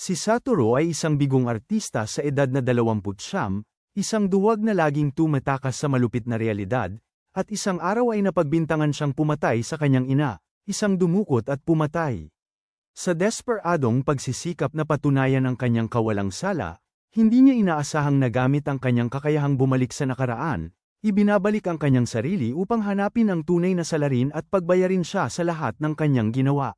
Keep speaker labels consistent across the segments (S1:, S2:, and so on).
S1: Si Satoru ay isang bigong artista sa edad na 29, isang duwag na laging tumatakas sa malupit na realidad, at isang araw ay napagbintangan siyang pumatay sa kanyang ina, isang dumukot at pumatay. Sa desperadong pagsisikap na patunayan ang kanyang kawalang sala, hindi niya inaasahang nagamit ang kanyang kakayahang bumalik sa nakaraan, ibinabalik ang kanyang sarili upang hanapin ang tunay na salarin at pagbayarin siya sa lahat ng kanyang ginawa.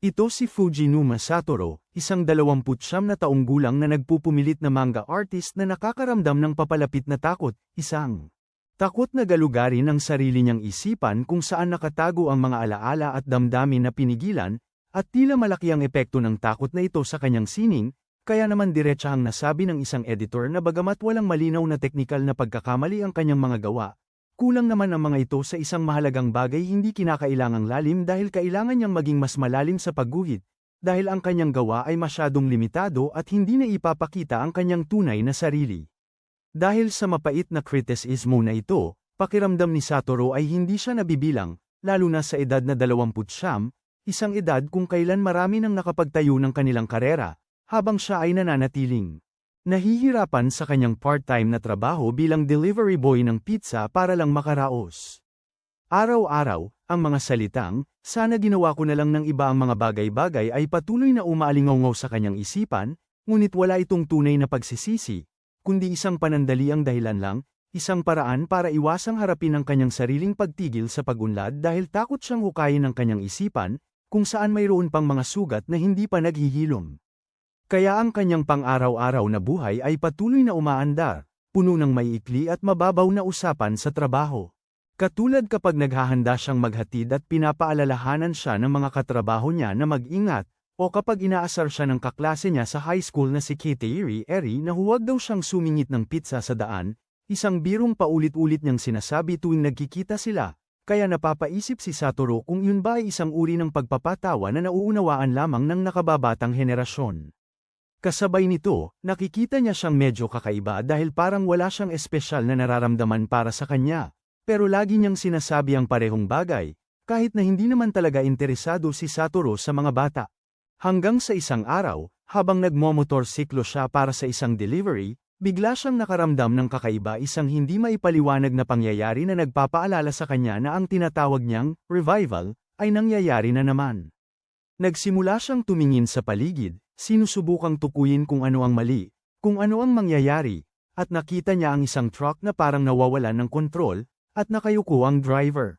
S1: Ito si Fujinuma Satoru, isang 29 na taong gulang na nagpupumilit na manga artist na nakakaramdam ng papalapit na takot, isang takot na galugarin ang sarili niyang isipan kung saan nakatago ang mga alaala at damdamin na pinigilan, at tila malaki ang epekto ng takot na ito sa kanyang sining, kaya naman diretsahang nasabi ng isang editor na bagamat walang malinaw na teknikal na pagkakamali ang kanyang mga gawa, kulang naman ang mga ito sa isang mahalagang bagay hindi kinakailangang lalim dahil kailangan niyang maging mas malalim sa pagguhit, dahil ang kanyang gawa ay masyadong limitado at hindi na ipapakita ang kanyang tunay na sarili. Dahil sa mapait na kritisismo na ito, pakiramdam ni Satoru ay hindi siya nabibilang, lalo na sa edad na 29, isang edad kung kailan marami nang nakapagtayo ng kanilang karera, habang siya ay nananatiling nahihirapan sa kanyang part-time na trabaho bilang delivery boy ng pizza para lang makaraos. Araw-araw, ang mga salitang, "Sana ginawa ko na lang ng iba ang mga bagay-bagay" ay patuloy na umaalingaw sa kanyang isipan, ngunit wala itong tunay na pagsisisi, kundi isang panandaliang dahilan lang, isang paraan para iwasang harapin ang kanyang sariling pagtigil sa pag-unlad dahil takot siyang hukayin ng kanyang isipan, kung saan mayroon pang mga sugat na hindi pa naghihilom. Kaya ang kanyang pang-araw-araw na buhay ay patuloy na umaandar, puno ng maiikli at mababaw na usapan sa trabaho. Katulad kapag naghahanda siyang maghatid at pinapaalalahanan siya ng mga katrabaho niya na mag-ingat, o kapag inaasar siya ng kaklase niya sa high school na si Kateiri Eri na huwag daw siyang sumingit ng pizza sa daan, isang birong paulit-ulit niyang sinasabi tuwing nagkikita sila, kaya napapaisip si Satoru kung yun ba ay isang uri ng pagpapatawa na nauunawaan lamang ng nakababatang henerasyon. Kasabay nito, nakikita niya siyang medyo kakaiba dahil parang wala siyang espesyal na nararamdaman para sa kanya, pero lagi niyang sinasabi ang parehong bagay, kahit na hindi naman talaga interesado si Satoru sa mga bata. Hanggang sa isang araw, habang nagmomotorsiklo siya para sa isang delivery, bigla siyang nakaramdam ng kakaiba, isang hindi maipaliwanag na pangyayari na nagpapaalala sa kanya na ang tinatawag niyang revival ay nangyayari na naman. Nagsimula siyang tumingin sa paligid, sinusubukang tukuyin kung ano ang mali, kung ano ang mangyayari, at nakita niya ang isang truck na parang nawawalan ng kontrol, at nakayuko ang driver.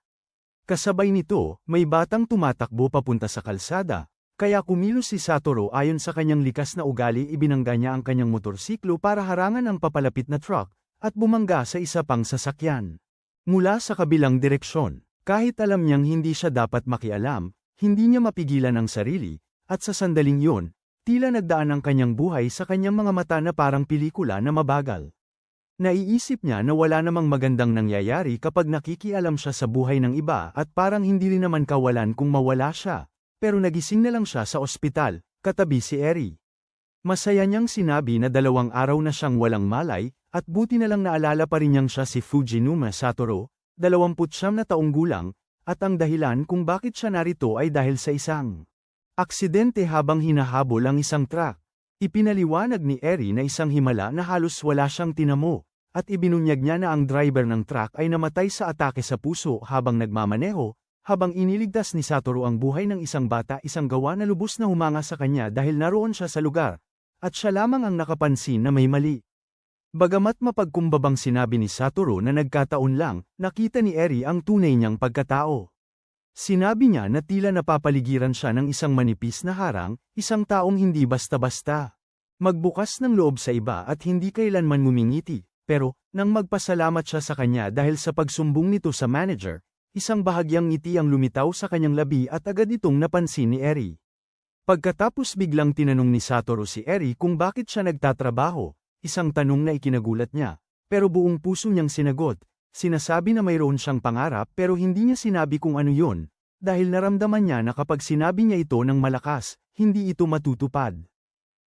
S1: Kasabay nito, may batang tumatakbo papunta sa kalsada, kaya kumilos si Satoru ayon sa kanyang likas na ugali, ibinangga niya ang kanyang motorsiklo para harangan ang papalapit na truck, at bumangga sa isa pang sasakyan. Mula sa kabilang direksyon, kahit alam niyang hindi siya dapat makialam, hindi niya mapigilan ang sarili, at sa sandaling yun, tila nagdaan ang kanyang buhay sa kanyang mga mata na parang pelikula na mabagal. Naiisip niya na wala namang magandang nangyayari kapag nakikialam siya sa buhay ng iba at parang hindi rin naman kawalan kung mawala siya, pero nagising na lang siya sa ospital, katabi si Eri. Masaya niyang sinabi na 2 araw na siyang walang malay, at buti na lang naalala pa rin niyang siya si Fujinuma Satoru, 29 na taong gulang, at ang dahilan kung bakit siya narito ay dahil sa isang aksidente habang hinahabol ang isang truck. Ipinaliwanag ni Eri na isang himala na halos wala siyang tinamo, at ibinunyag niya na ang driver ng truck ay namatay sa atake sa puso habang nagmamaneho, habang iniligtas ni Satoru ang buhay ng isang bata, isang gawa na lubos na humanga sa kanya dahil naroon siya sa lugar, at siya lamang ang nakapansin na may mali. Bagamat mapagkumbabang sinabi ni Satoru na nagkataon lang, nakita ni Eri ang tunay niyang pagkatao. Sinabi niya na tila napapaligiran siya ng isang manipis na harang, isang taong hindi basta-basta magbukas ng loob sa iba at hindi kailanman ngumingiti, pero, nang magpasalamat siya sa kanya dahil sa pagsumbong nito sa manager, isang bahagyang ngiti ang lumitaw sa kanyang labi at agad itong napansin ni Eri. Pagkatapos biglang tinanong ni Satoru si Eri kung bakit siya nagtatrabaho, isang tanong na ikinagulat niya, pero buong puso niyang sinagot. Sinasabi na mayroon siyang pangarap pero hindi niya sinabi kung ano yun, dahil naramdaman niya na kapag sinabi niya ito ng malakas, hindi ito matutupad.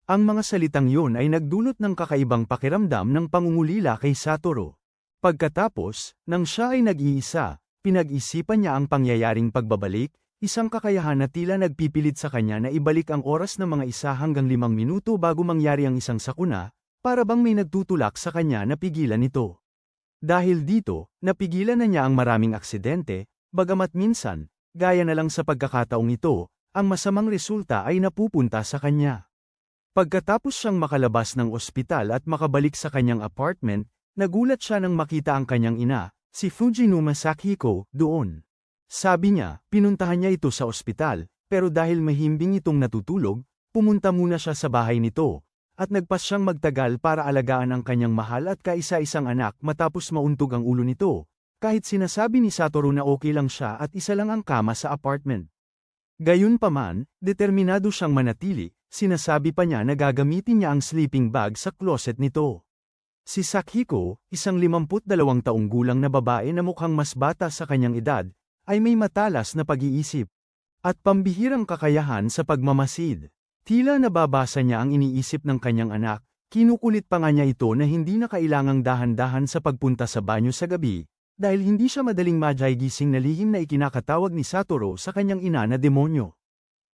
S1: Ang mga salitang yun ay nagdulot ng kakaibang pakiramdam ng pangungulila kay Satoru. Pagkatapos, nang siya ay nag-iisa, pinag-isipan niya ang pangyayaring pagbabalik, Isang kakayahan na tila nagpipilit sa kanya na ibalik ang oras ng mga 1 hanggang 5 minuto bago mangyari ang isang sakuna, para bang may nagtutulak sa kanya na pigilan ito. Dahil dito, napigilan na niya ang maraming aksidente, bagamat minsan, gaya na lang sa pagkakataong ito, ang masamang resulta ay napupunta sa kanya. Pagkatapos siyang makalabas ng ospital at makabalik sa kanyang apartment, nagulat siya nang makita ang kanyang ina, si Fujinuma Sakiko, doon. Sabi niya, pinuntahan niya ito sa ospital, pero dahil mahimbing itong natutulog, pumunta muna siya sa bahay nito, at nagpas siyang magtagal para alagaan ang kanyang mahal at kaisa-isang anak matapos mauntog ang ulo nito, kahit sinasabi ni Satoru na okay lang siya at isa lang ang kama sa apartment. Gayunpaman, determinado siyang manatili, sinasabi pa niya na gagamitin niya ang sleeping bag sa closet nito. Si Sakiko, isang 52 taong gulang na babae na mukhang mas bata sa kanyang edad, ay may matalas na pag-iisip at pambihirang kakayahan sa pagmamasid. Tila nababasa niya ang iniisip ng kanyang anak, kinukulit pa nga niya ito na hindi na kailangang dahan-dahan sa pagpunta sa banyo sa gabi, dahil hindi siya madaling magising na lihim na ikinakatawag ni Satoru sa kanyang ina na demonyo.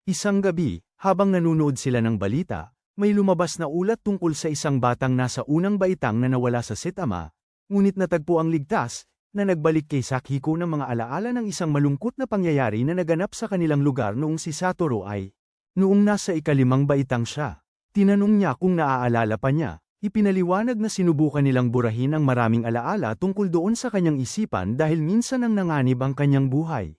S1: Isang gabi, habang nanunood sila ng balita, may lumabas na ulat tungkol sa isang batang nasa unang baitang na nawala sa Saitama, ngunit natagpo ang ligtas, na nagbalik kay Sakiko ng mga alaala ng isang malungkot na pangyayari na naganap sa kanilang lugar noong si Satoru ay, noong nasa ika-5 baitang siya. Tinanong niya kung naaalala pa niya, ipinaliwanag na sinubukan nilang burahin ang maraming alaala tungkol doon sa kanyang isipan dahil minsan ang nanganib ang kanyang buhay.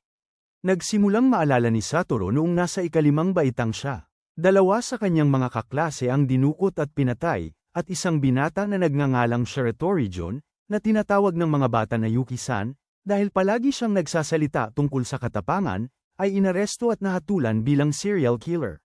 S1: Nagsimulang maalala ni Satoru noong nasa ika-5 baitang siya. 2 sa kanyang mga kaklase ang dinukot at pinatay, at isang binata na nagngangalang Shiratorijon, na tinatawag ng mga bata na Yuki-san, dahil palagi siyang nagsasalita tungkol sa katapangan, ay inaresto at nahatulan bilang serial killer.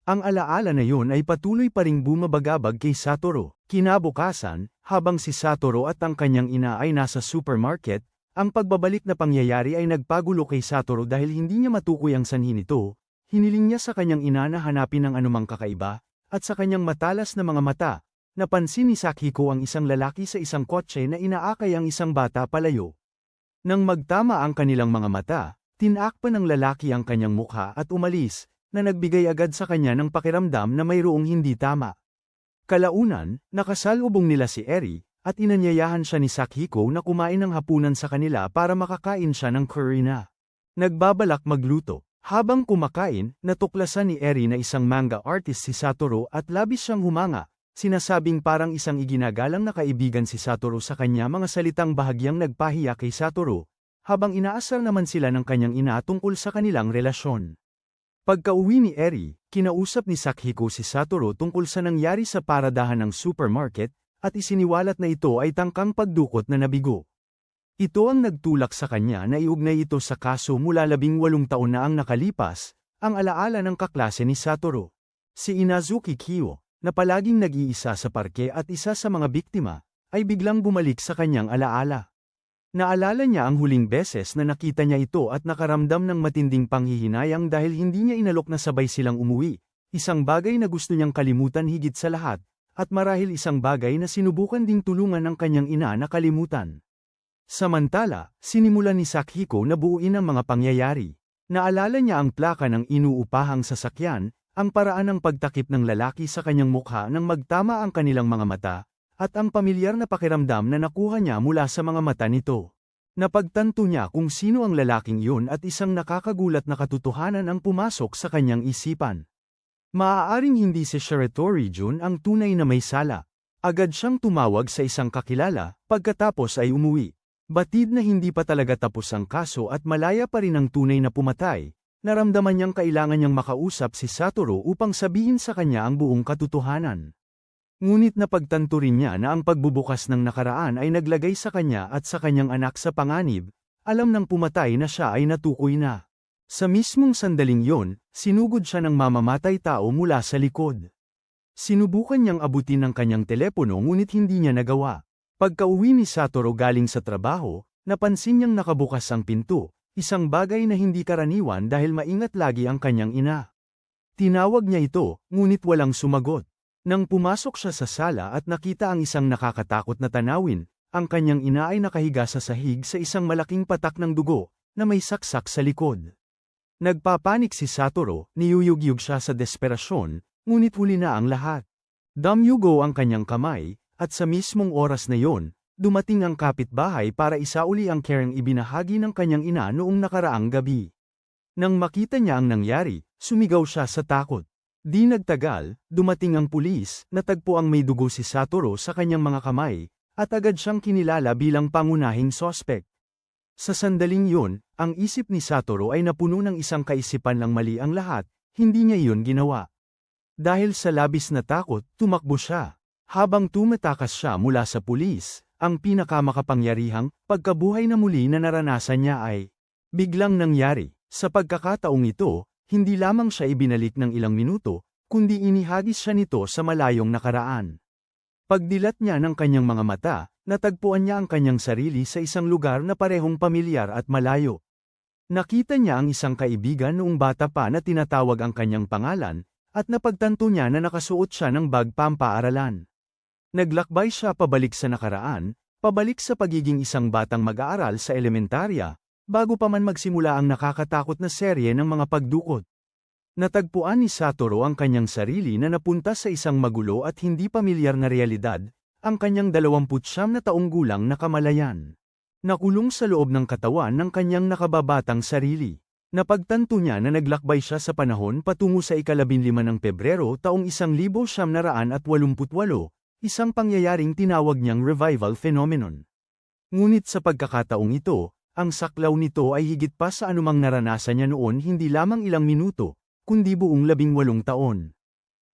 S1: Ang alaala na yun ay patuloy pa ring bumabagabag kay Satoru. Kinabukasan, habang si Satoru at ang kanyang ina ay nasa supermarket, ang pagbabalik na pangyayari ay nagpagulo kay Satoru dahil hindi niya matukoy ang sanhi nito. Hiniling niya sa kanyang ina na hanapin ang anumang kakaiba, at sa kanyang matalas na mga mata, napansin ni Sakiko ang isang lalaki sa isang kotse na inaakay ang isang bata palayo. Nang magtama ang kanilang mga mata, tinakpan ng lalaki ang kanyang mukha at umalis, na nagbigay agad sa kanya ng pakiramdam na mayroong hindi tama. Kalaunan, nakasalubong nila si Eri, at inanyayahan siya ni Sakiko na kumain ng hapunan sa kanila para makakain siya ng curry na nagbabalak magluto. Habang kumakain, natuklasan ni Eri na isang manga artist si Satoru at labis siyang humanga. Sinasabing parang isang iginagalang na kaibigan si Satoru sa kanya, mga salitang bahagyang nagpahiya kay Satoru, habang inaasar naman sila ng kanyang ina tungkol sa kanilang relasyon. Pagka-uwi ni Eri, kinausap ni Sakiko si Satoru tungkol sa nangyari sa paradahan ng supermarket, at isiniwalat na ito ay tangkang pagdukot na nabigo. Ito ang nagtulak sa kanya na iugnay ito sa kaso mula 18 taon na ang nakalipas, ang alaala ng kaklase ni Satoru. Si Inazuki Kyo, na palaging nag-iisa sa parke at isa sa mga biktima, ay biglang bumalik sa kanyang alaala. Naalala niya ang huling beses na nakita niya ito at nakaramdam ng matinding panghihinayang dahil hindi niya inalok na sabay silang umuwi, isang bagay na gusto niyang kalimutan higit sa lahat, at marahil isang bagay na sinubukan ding tulungan ng kanyang ina na kalimutan. Samantala, sinimulan ni Sakiko na buuin ang mga pangyayari. Naalala niya ang plaka ng inuupahang sasakyan, ang paraan ng pagtakip ng lalaki sa kanyang mukha nang magtama ang kanilang mga mata, at ang pamilyar na pakiramdam na nakuha niya mula sa mga mata nito. Napagtanto niya kung sino ang lalaking yun at isang nakakagulat na katotohanan ang pumasok sa kanyang isipan. Maaaring hindi si Shiratorijon ang tunay na may sala. Agad siyang tumawag sa isang kakilala, pagkatapos ay umuwi. Batid na hindi pa talaga tapos ang kaso at malaya pa rin ang tunay na pumatay. Naramdaman niyang kailangan niyang makausap si Satoru upang sabihin sa kanya ang buong katotohanan. Ngunit napagtanto rin niya na ang pagbubukas ng nakaraan ay naglagay sa kanya at sa kanyang anak sa panganib, alam ng pumatay na siya ay natukoy na. Sa mismong sandaling yon, sinugod siya ng mamamatay tao mula sa likod. Sinubukan niyang abutin ang kanyang telepono ngunit hindi niya nagawa. Pagka-uwi ni Satoru galing sa trabaho, napansin niyang nakabukas ang pinto. Isang bagay na hindi karaniwan dahil maingat lagi ang kanyang ina. Tinawag niya ito, ngunit walang sumagot. Nang pumasok siya sa sala at nakita ang isang nakakatakot na tanawin, ang kanyang ina ay nakahiga sa sahig sa isang malaking patak ng dugo, na may saksak sa likod. Nagpapanik si Satoru, niyuyugyug siya sa desperasyon, ngunit huli na ang lahat. Damyugo ang kanyang kamay, at sa mismong oras na yon, dumating ang kapitbahay para isauli ang kereng ibinahagi ng kanyang ina noong nakaraang gabi. Nang makita niya ang nangyari, sumigaw siya sa takot. Di nagtagal, dumating ang pulis, natagpo ang may dugo si Satoru sa kanyang mga kamay, at agad siyang kinilala bilang pangunahing sospek. Sa sandaling yun, ang isip ni Satoru ay napuno ng isang kaisipan lang mali ang lahat, hindi niya iyon ginawa. Dahil sa labis na takot, tumakbo siya. Habang tumatakas siya mula sa pulis, ang pinakamakapangyarihang pagkabuhay na muli na naranasan niya ay biglang nangyari. Sa pagkakataong ito, hindi lamang siya ibinalik ng ilang minuto, kundi inihagis siya nito sa malayong nakaraan. Pagdilat niya ng kanyang mga mata, natagpuan niya ang kanyang sarili sa isang lugar na parehong pamilyar at malayo. Nakita niya ang isang kaibigan noong bata pa na tinatawag ang kanyang pangalan, at napagtanto niya na nakasuot siya ng bag pampaaralan. Naglakbay siya pabalik sa nakaraan, pabalik sa pagiging isang batang mag-aaral sa elementarya, bago pa man magsimula ang nakakatakot na serye ng mga pagdukot. Natagpuan ni Satoru ang kanyang sarili na napunta sa isang magulo at hindi pamilyar na realidad, ang kanyang 29 na taong gulang na kamalayan. Nakulong sa loob ng katawan ng kanyang nakababatang sarili. Napagtanto niya na naglakbay siya sa panahon patungo sa ika-15 ng Pebrero taong 1988, isang pangyayaring tinawag niyang revival phenomenon. Ngunit sa pagkakataong ito, ang saklaw nito ay higit pa sa anumang naranasan niya noon, hindi lamang ilang minuto, kundi buong 18 taon.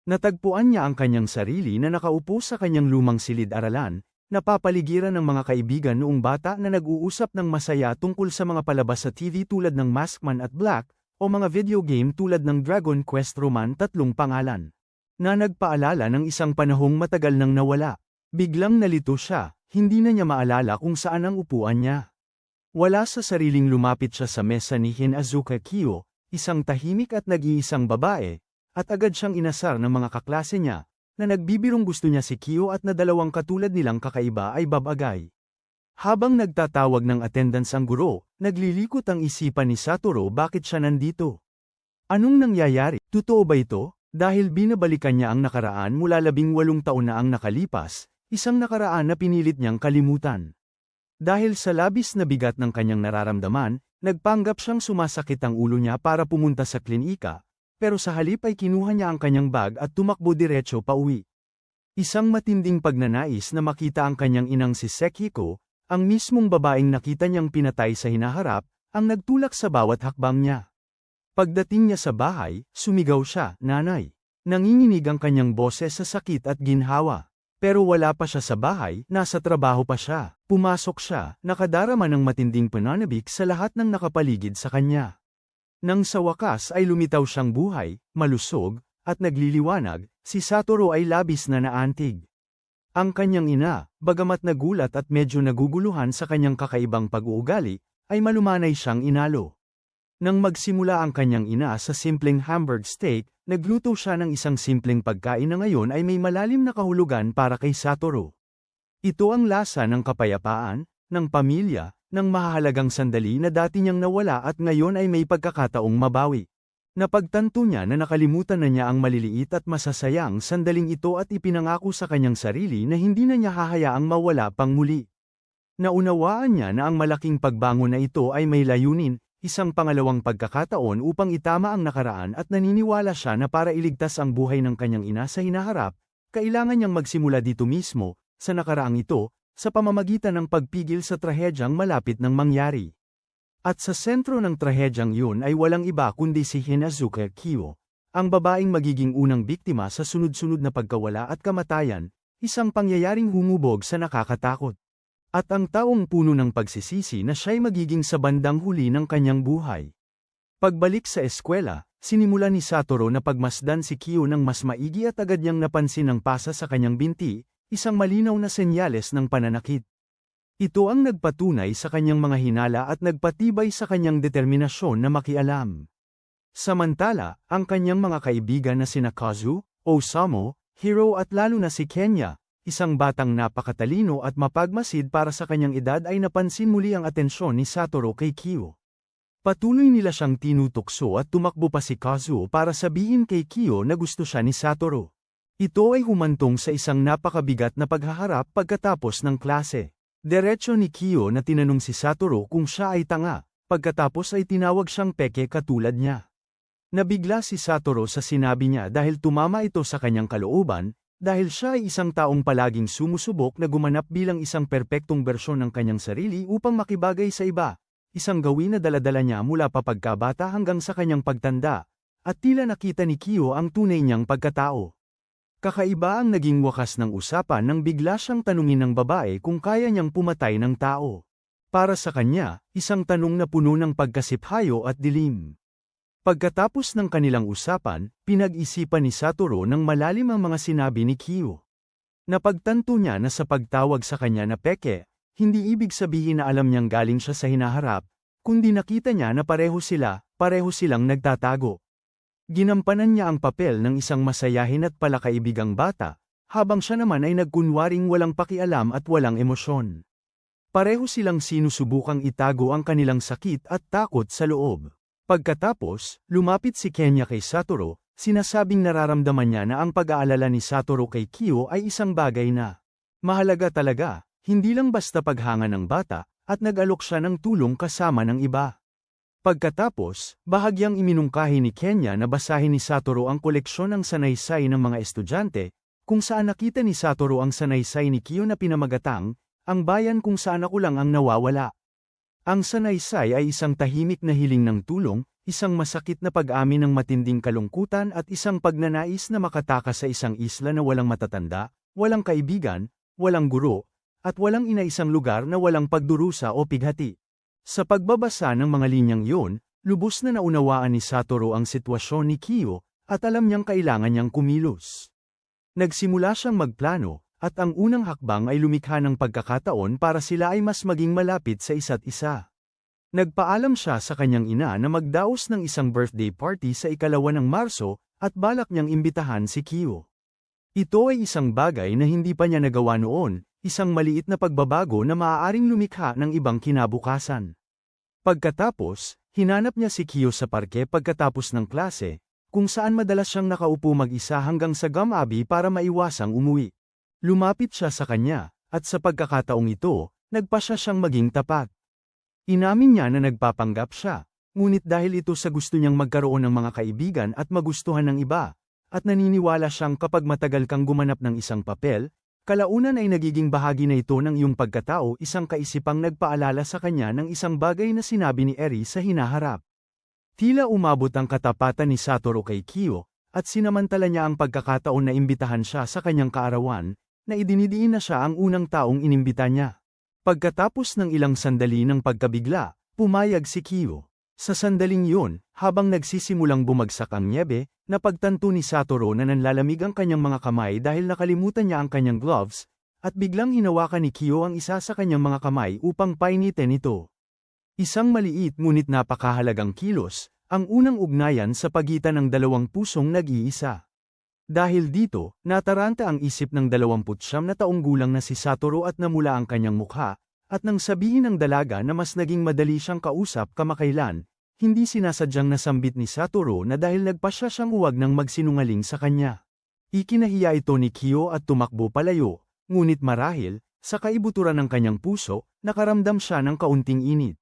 S1: Natagpuan niya ang kanyang sarili na nakaupo sa kanyang lumang silid-aralan, napapaligiran ng mga kaibigan noong bata na nag-uusap ng masaya tungkol sa mga palabas sa TV tulad ng Maskman at Black, o mga video game tulad ng Dragon Quest Roman 3 pangalan, na nagpaalala ng isang panahong matagal nang nawala. Biglang nalito siya, hindi na niya maalala kung saan ang upuan niya. Wala sa sariling lumapit siya sa mesa ni Hinazuka Kyo, isang tahimik at nag-iisang babae, at agad siyang inasar ng mga kaklase niya, na nagbibirong gusto niya si Kyo at na dalawang katulad nilang kakaiba ay babagay. Habang nagtatawag ng attendance ang guro, naglilikot ang isipan ni Satoru bakit siya nandito. Anong nangyayari? Totoo ba ito? Dahil binabalikan niya ang nakaraan mula 18 taon na ang nakalipas, isang nakaraan na pinilit niyang kalimutan. Dahil sa labis na bigat ng kanyang nararamdaman, nagpanggap siyang sumasakit ang ulo niya para pumunta sa klinika, pero sa halip ay kinuha niya ang kanyang bag at tumakbo diretso pauwi. Isang matinding pagnanais na makita ang kanyang inang si Sekiko, ang mismong babaeng nakita niyang pinatay sa hinaharap, ang nagtulak sa bawat hakbang niya. Pagdating niya sa bahay, sumigaw siya, "Nanay!" Nanginginig ang kanyang boses sa sakit at ginhawa. Pero wala pa siya sa bahay, nasa trabaho pa siya. Pumasok siya, nakadarama ng matinding pananabik sa lahat ng nakapaligid sa kanya. Nang sa wakas ay lumitaw siyang buhay, malusog, at nagliliwanag, si Satoru ay labis na naantig. Ang kanyang ina, bagamat nagulat at medyo naguguluhan sa kanyang kakaibang pag-uugali, ay malumanay siyang inalo. Nang magsimula ang kanyang ina sa simpleng hamburg steak, nagluto siya ng isang simpleng pagkain na ngayon ay may malalim na kahulugan para kay Satoru. Ito ang lasa ng kapayapaan, ng pamilya, ng mahahalagang sandali na dati niyang nawala at ngayon ay may pagkakataong mabawi. Napagtanto niya na nakalimutan na niya ang maliliit at masasayang sandaling ito at ipinangako sa kanyang sarili na hindi na niya hahayaang mawala pang muli. Naunawaan niya na ang malaking pagbangon na ito ay may layunin, isang pangalawang pagkakataon upang itama ang nakaraan, at naniniwala siya na para iligtas ang buhay ng kanyang ina sa hinaharap, kailangan niyang magsimula dito mismo, sa nakaraang ito, sa pamamagitan ng pagpigil sa trahedyang malapit ng mangyari. At sa sentro ng trahedyang yun ay walang iba kundi si Hinazuka Kyo, ang babaeng magiging unang biktima sa sunod-sunod na pagkawala at kamatayan, isang pangyayaring humubog sa nakakatakot. At ang taong puno ng pagsisisi na siya'y magiging sa bandang huli ng kanyang buhay. Pagbalik sa eskwela, sinimula ni Satoru na pagmasdan si Kyo ng mas maigi at agad niyang napansin ang pasa sa kanyang binti, isang malinaw na senyales ng pananakit. Ito ang nagpatunay sa kanyang mga hinala at nagpatibay sa kanyang determinasyon na makialam. Samantala, ang kanyang mga kaibigan na sina Kazu, Osamu, Hiro at lalo na si Kenya, isang batang napakatalino at mapagmasid para sa kanyang edad, ay napansin muli ang atensyon ni Satoru kay Kyo. Patuloy nila siyang tinutukso at tumakbo pa si Kazuo para sabihin kay Kyo na gusto siya ni Satoru. Ito ay humantong sa isang napakabigat na paghaharap pagkatapos ng klase. Diretso ni Kyo na tinanong si Satoru kung siya ay tanga, pagkatapos ay tinawag siyang peke katulad niya. Nabigla si Satoru sa sinabi niya dahil tumama ito sa kanyang kalooban, dahil siya ay isang taong palaging sumusubok na gumanap bilang isang perpektong bersyon ng kanyang sarili upang makibagay sa iba. Isang gawin na daladala niya mula pa pagkabata hanggang sa kanyang pagtanda, at tila nakita ni Kyo ang tunay niyang pagkatao. Kakaiba ang naging wakas ng usapan nang bigla siyang tanungin ng babae kung kaya niyang pumatay ng tao. Para sa kanya, isang tanong na puno ng pagkasiphayo at dilim. Pagkatapos ng kanilang usapan, pinag-isipan ni Satoru ng malalim ang mga sinabi ni Kyo. Napagtanto niya na sa pagtawag sa kanya na peke, hindi ibig sabihin na alam niyang galing siya sa hinaharap, kundi nakita niya na pareho silang nagtatago. Ginampanan niya ang papel ng isang masayahin at palakaibigang bata, habang siya naman ay nagkunwaring walang pakialam at walang emosyon. Pareho silang sinusubukang itago ang kanilang sakit at takot sa loob. Pagkatapos, lumapit si Kenya kay Satoru, sinasabing nararamdaman niya na ang pag-aalala ni Satoru kay Kyo ay isang bagay na mahalaga talaga. Hindi lang basta paghanga ng bata, at nag-alok siya ng tulong kasama ng iba. Pagkatapos, bahagyang iminungkahi ni Kenya na basahin ni Satoru ang koleksyon ng sanaysay ng mga estudyante, kung saan nakita ni Satoru ang sanaysay ni Kyo na pinamagatang, ang bayan kung saan ako lang ang nawawala. Ang sanaysay ay isang tahimik na hiling ng tulong, isang masakit na pag-amin ng matinding kalungkutan at isang pagnanais na makatakas sa isang isla na walang matatanda, walang kaibigan, walang guro, at walang isang lugar na walang pagdurusa o pighati. Sa pagbabasa ng mga linyang yun, lubos na naunawaan ni Satoru ang sitwasyon ni Kyo, at alam niyang kailangan niyang kumilos. Nagsimula siyang magplano, at ang unang hakbang ay lumikha ng pagkakataon para sila ay mas maging malapit sa isa't isa. Nagpaalam siya sa kanyang ina na magdaos ng isang birthday party sa 2 ng Marso, at balak niyang imbitahan si Kyo. Ito ay isang bagay na hindi pa niya nagawa noon, isang maliit na pagbabago na maaaring lumikha ng ibang kinabukasan. Pagkatapos, hinanap niya si Kyo sa parke pagkatapos ng klase, kung saan madalas siyang nakaupo mag-isa hanggang sa Gamabi para maiwasang umuwi. Lumapit siya sa kanya, at sa pagkakataong ito, nagpasya siyang maging tapat. Inamin niya na nagpapanggap siya, ngunit dahil ito sa gusto niyang magkaroon ng mga kaibigan at magustuhan ng iba, at naniniwala siyang kapag matagal kang gumanap ng isang papel, kalaunan ay nagiging bahagi na ito ng iyong pagkatao. Isang kaisipang nagpaalala sa kanya ng isang bagay na sinabi ni Eri sa hinaharap. Tila umabot ang katapatan ni Satoru kay Kyo, at sinamantala niya ang pagkakataon na imbitahan siya sa kanyang kaarawan, na idinidiin na siya ang unang taong inimbita niya. Pagkatapos ng ilang sandali ng pagkabigla, pumayag si Kyo. Sa sandaling yun, habang nagsisimulang bumagsak ang nyebe, napagtanto ni Satoru na nanlalamig ang kanyang mga kamay dahil nakalimutan niya ang kanyang gloves, at biglang hinawakan ni Kyo ang isa sa kanyang mga kamay upang painitin ito. Isang maliit ngunit napakahalagang kilos, ang unang ugnayan sa pagitan ng dalawang pusong nag-iisa. Dahil dito, nataranta ang isip ng 29 na taong gulang na si Satoru at namula ang kanyang mukha, at nang sabihin ng dalaga na mas naging madali siyang kausap kamakailan, hindi sinasadyang nasambit ni Satoru na dahil nagpasya siyang huwag nang magsinungaling sa kanya. Ikinahiya ito ni Kyo at tumakbo palayo, ngunit marahil, sa kaibuturan ng kanyang puso, nakaramdam siya ng kaunting init.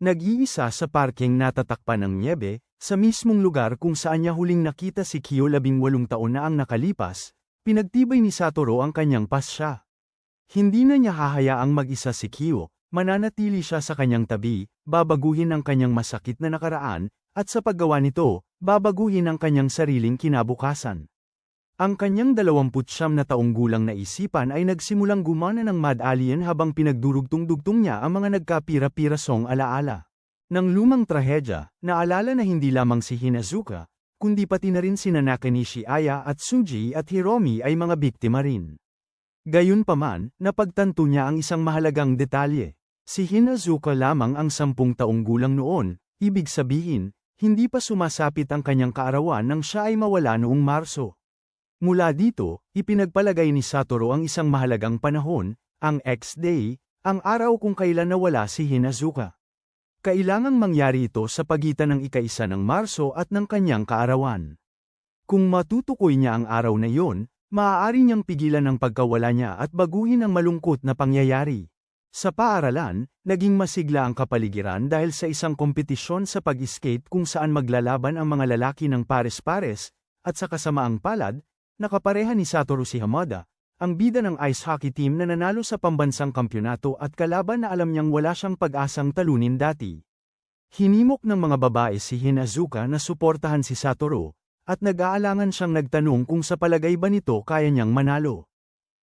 S1: Nag-iisa sa parkeng natatakpan ng nyebe, sa mismong lugar kung saan niya huling nakita si Kyo 18 taon na ang nakalipas, pinagtibay ni Satoru ang kanyang pasya. Hindi na niya hahayaang mag-isa si Kyo, mananatili siya sa kanyang tabi, babaguhin ang kanyang masakit na nakaraan, at sa paggawa nito, babaguhin ang kanyang sariling kinabukasan. Ang kanyang 29 na taong gulang na isipan ay nagsimulang gumana ng mad alien habang pinagdurugtong-dugtong niya ang mga nagkapira-pirasong alaala. Ng lumang trahedya, naalala na hindi lamang si Hinazuka, kundi pati na rin sina Nakanishi Aya at Tsuji at Hiromi ay mga biktima rin. Gayunpaman, napagtanto niya ang isang mahalagang detalye. Si Hinazuka lamang ang 10 taong gulang noon, ibig sabihin, hindi pa sumasapit ang kanyang kaarawan nang siya ay mawala noong Marso. Mula dito, ipinagpalagay ni Satoru ang isang mahalagang panahon, ang X-Day, ang araw kung kailan nawala si Hinazuka. Kailangang mangyari ito sa pagitan ng ika-1 ng Marso at ng kanyang kaarawan. Kung matutukoy niya ang araw na iyon, maaari niyang pigilan ang pagkawala niya at baguhin ang malungkot na pangyayari. Sa paaralan, naging masigla ang kapaligiran dahil sa isang kompetisyon sa pag-skate kung saan maglalaban ang mga lalaki ng pares-pares, at sa kasamaang palad, nakapareha ni Satoru si Hamada, ang bida ng ice hockey team na nanalo sa pambansang kampyonato at kalaban na alam niyang wala siyang pag-asang talunin dati. Hinimok ng mga babae si Hinazuka na suportahan si Satoru, at nag-aalangan siyang nagtanong kung sa palagay ba nito kaya niyang manalo.